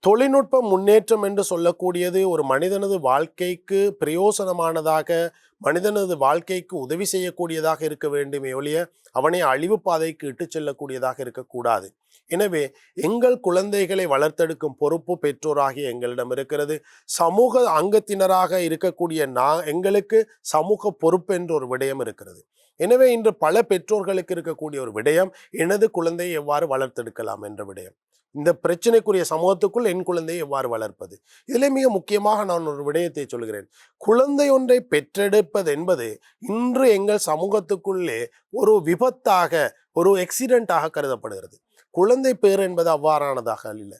[SPEAKER 2] தொழில்நுட்பம் முன்னேற்றம் என்று சொல்லக்கூடியது ஒரு மனிதனது வாழ்க்கைக்கு பிரயோசனமானதாக, மனிதனது வாழ்க்கைக்கு உதவி செய்யக்கூடியதாக இருக்க வேண்டுமே ஒழிய அவனை அழிவு பாதைக்கு இட்டு செல்லக்கூடியதாக இருக்கக்கூடாது. எனவே எங்கள் குழந்தைகளை வளர்த்தெடுக்கும் பொறுப்பு பெற்றோராகிய எங்களிடம் இருக்கிறது. சமூக அங்கத்தினராக இருக்கக்கூடிய எங்களுக்கு சமூக பொறுப்பு என்ற ஒரு விடயம் இருக்கிறது. எனவே இன்று பல பெற்றோர்களுக்கு இருக்கக்கூடிய ஒரு விடயம், எனது குழந்தையை எவ்வாறு வளர்த்தெடுக்கலாம் என்ற விடயம். இந்த பிரச்சனைக்குரிய சமூகத்துக்குள் என் குழந்தையை எவ்வாறு வளர்ப்பது, இதிலே மிக முக்கியமாக நான் ஒரு விடயத்தை சொல்கிறேன். குழந்தை ஒன்றை பெற்றெடுப்பது என்பது இன்று எங்கள் சமூகத்துக்குள்ளே ஒரு விபத்தாக, ஒரு ஆக்சிடென்ட்டாக கருதப்படுகிறது. குழந்தை பேர் என்பது அவ்வாறானதாக இல்லை.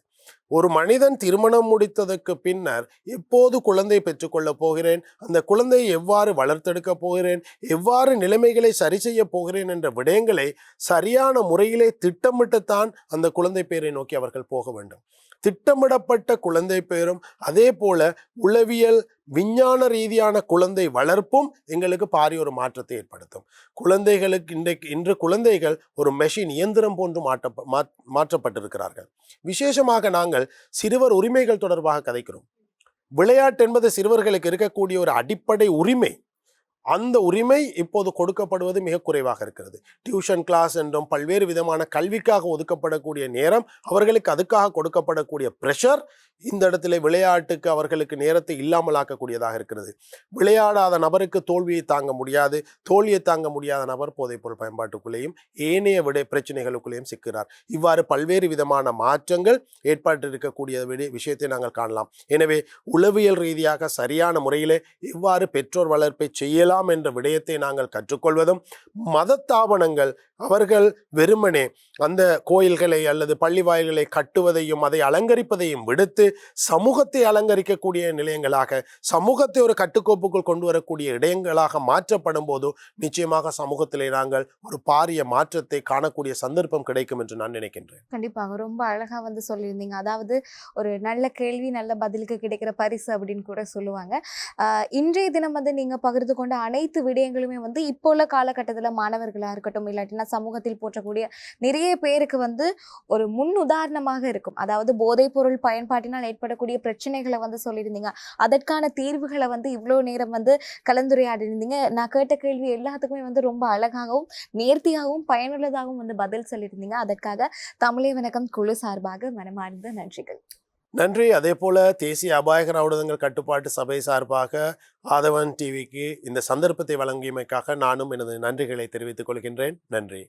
[SPEAKER 2] ஒரு மனிதன் திருமணம் முடித்ததற்கு பின்னர் எப்போது குழந்தை பெற்றுக்கொள்ளப் போகிறேன், அந்த குழந்தையை எவ்வாறு வளர்த்தெடுக்கப் போகிறேன், எவ்வாறு நிலைமைகளை சரி செய்ய போகிறேன் என்ற விடயங்களை சரியான முறையிலே திட்டமிட்டுத்தான் அந்த குழந்தை பேரை நோக்கி அவர்கள் போக வேண்டும். திட்டமிடப்பட்ட குழந்தை பேரும் அதே போல உளவியல் விஞ்ஞான ரீதியான குழந்தை வளர்ப்பும் எங்களுக்கு பாரிய ஒரு மாற்றத்தை ஏற்படுத்தும். குழந்தைகளுக்கு இன்று குழந்தைகள் ஒரு மெஷின், இயந்திரம் போன்று மாற்றப்பட்டிருக்கிறார்கள். விசேஷமாக நாங்கள் சிறுவர் உரிமைகள் தொடர்பாக கதைக்கிறோம். விளையாட்டு என்பது சிறுவர்களுக்கு இருக்கக்கூடிய ஒரு அடிப்படை உரிமை. அந்த உரிமை இப்போது கொடுக்கப்படுவது மிக குறைவாக இருக்கிறது. டியூஷன் கிளாஸ் என்றும் பல்வேறு விதமான கல்விக்காக ஒதுக்கப்படக்கூடிய நேரம், அவர்களுக்கு அதுக்காக கொடுக்கப்படக்கூடிய ப்ரெஷர் இந்த இடத்துல விளையாட்டுக்கு அவர்களுக்கு நேரத்தை இல்லாமலாக்கக்கூடியதாக இருக்கிறது. விளையாடாத நபருக்கு தோல்வியை தாங்க முடியாது, தோல்வியை தாங்க முடியாத நபர் போதைப்பொருள் பயன்பாட்டுக்குள்ளேயும் ஏனைய பிரச்சனைகளுக்குள்ளேயும் சிக்கிறார். இவ்வாறு பல்வேறு விதமான மாற்றங்கள் ஏற்பட்டிருக்கக்கூடிய விஷயத்தை நாங்கள் காணலாம். எனவே உளவியல் ரீதியாக சரியான முறையிலே எவ்வாறு பெற்றோர் வளர்ப்பை செய்யலாம் என்ற விடயத்தை நாங்கள் கற்றுக்கொள்வதும், மதத்தாபனங்கள் அவர்கள் வெறுமனே அந்த கோயில்களை அல்லது பள்ளி வாயில்களை கட்டுவதையும் அதை அலங்கரிப்பதையும் விடுத்து சமூகத்தை அலங்கரிக்கக்கூடிய நிலையங்களாக, சமூகத்தை ஒரு கட்டுக்கோப்புக்குள் கொண்டு வரக்கூடிய இடங்களாக மாற்றப்படும் போது நிச்சயமாக சமூகத்திலே நாங்கள் ஒரு பாரிய மாற்றத்தை காணக்கூடிய சந்தர்ப்பம் கிடைக்கும் என்று நான் நினைக்கின்றேன்.
[SPEAKER 1] கண்டிப்பாக. ரொம்ப அழகா வந்து சொல்லியிருந்தீங்க. அதாவது ஒரு நல்ல கேள்வி நல்ல பதிலுக்கு கிடைக்கிற பரிசு அப்படின்னு கூட சொல்லுவாங்க. இன்றைய தினம் வந்து நீங்க பகிர்ந்து கொண்ட அனைத்து விடயங்களுமே வந்து இப்போ உள்ள காலகட்டத்தில் மாணவர்களாக இருக்கட்டும், இல்லாட்டினா சமூகத்தில் போற்றக்கூடிய நிறைய பேருக்கு வந்து ஒரு முன் உதாரணமாக இருக்கும். அதாவது போதைப் பொருள் பயன்பாட்டினால் ஏற்படக்கூடிய பிரச்சனைகளை வந்து சொல்லியிருந்தீங்க. அதற்கான தீர்வுகளை வந்து இவ்வளோ நேரம் வந்து கலந்துரையாடிருந்தீங்க. நான் கேட்ட கேள்வி எல்லாத்துக்குமே வந்து ரொம்ப அழகாகவும் நேர்த்தியாகவும் பயனுள்ளதாகவும் வந்து பதில் சொல்லியிருந்தீங்க. அதற்காக தமிழே வணக்கம் குழு சார்பாக மனமார்ந்த நன்றிகள்.
[SPEAKER 2] நன்றி. அதேபோல தேசிய அபாயகர ஊடகங்கள் கட்டுப்பாட்டு சபை சார்பாக ஆதவன் டிவிக்கு இந்த சந்தர்ப்பத்தை வழங்கியமைக்காக நானும் எனது நன்றிகளை தெரிவித்துக் கொள்கின்றேன். நன்றி.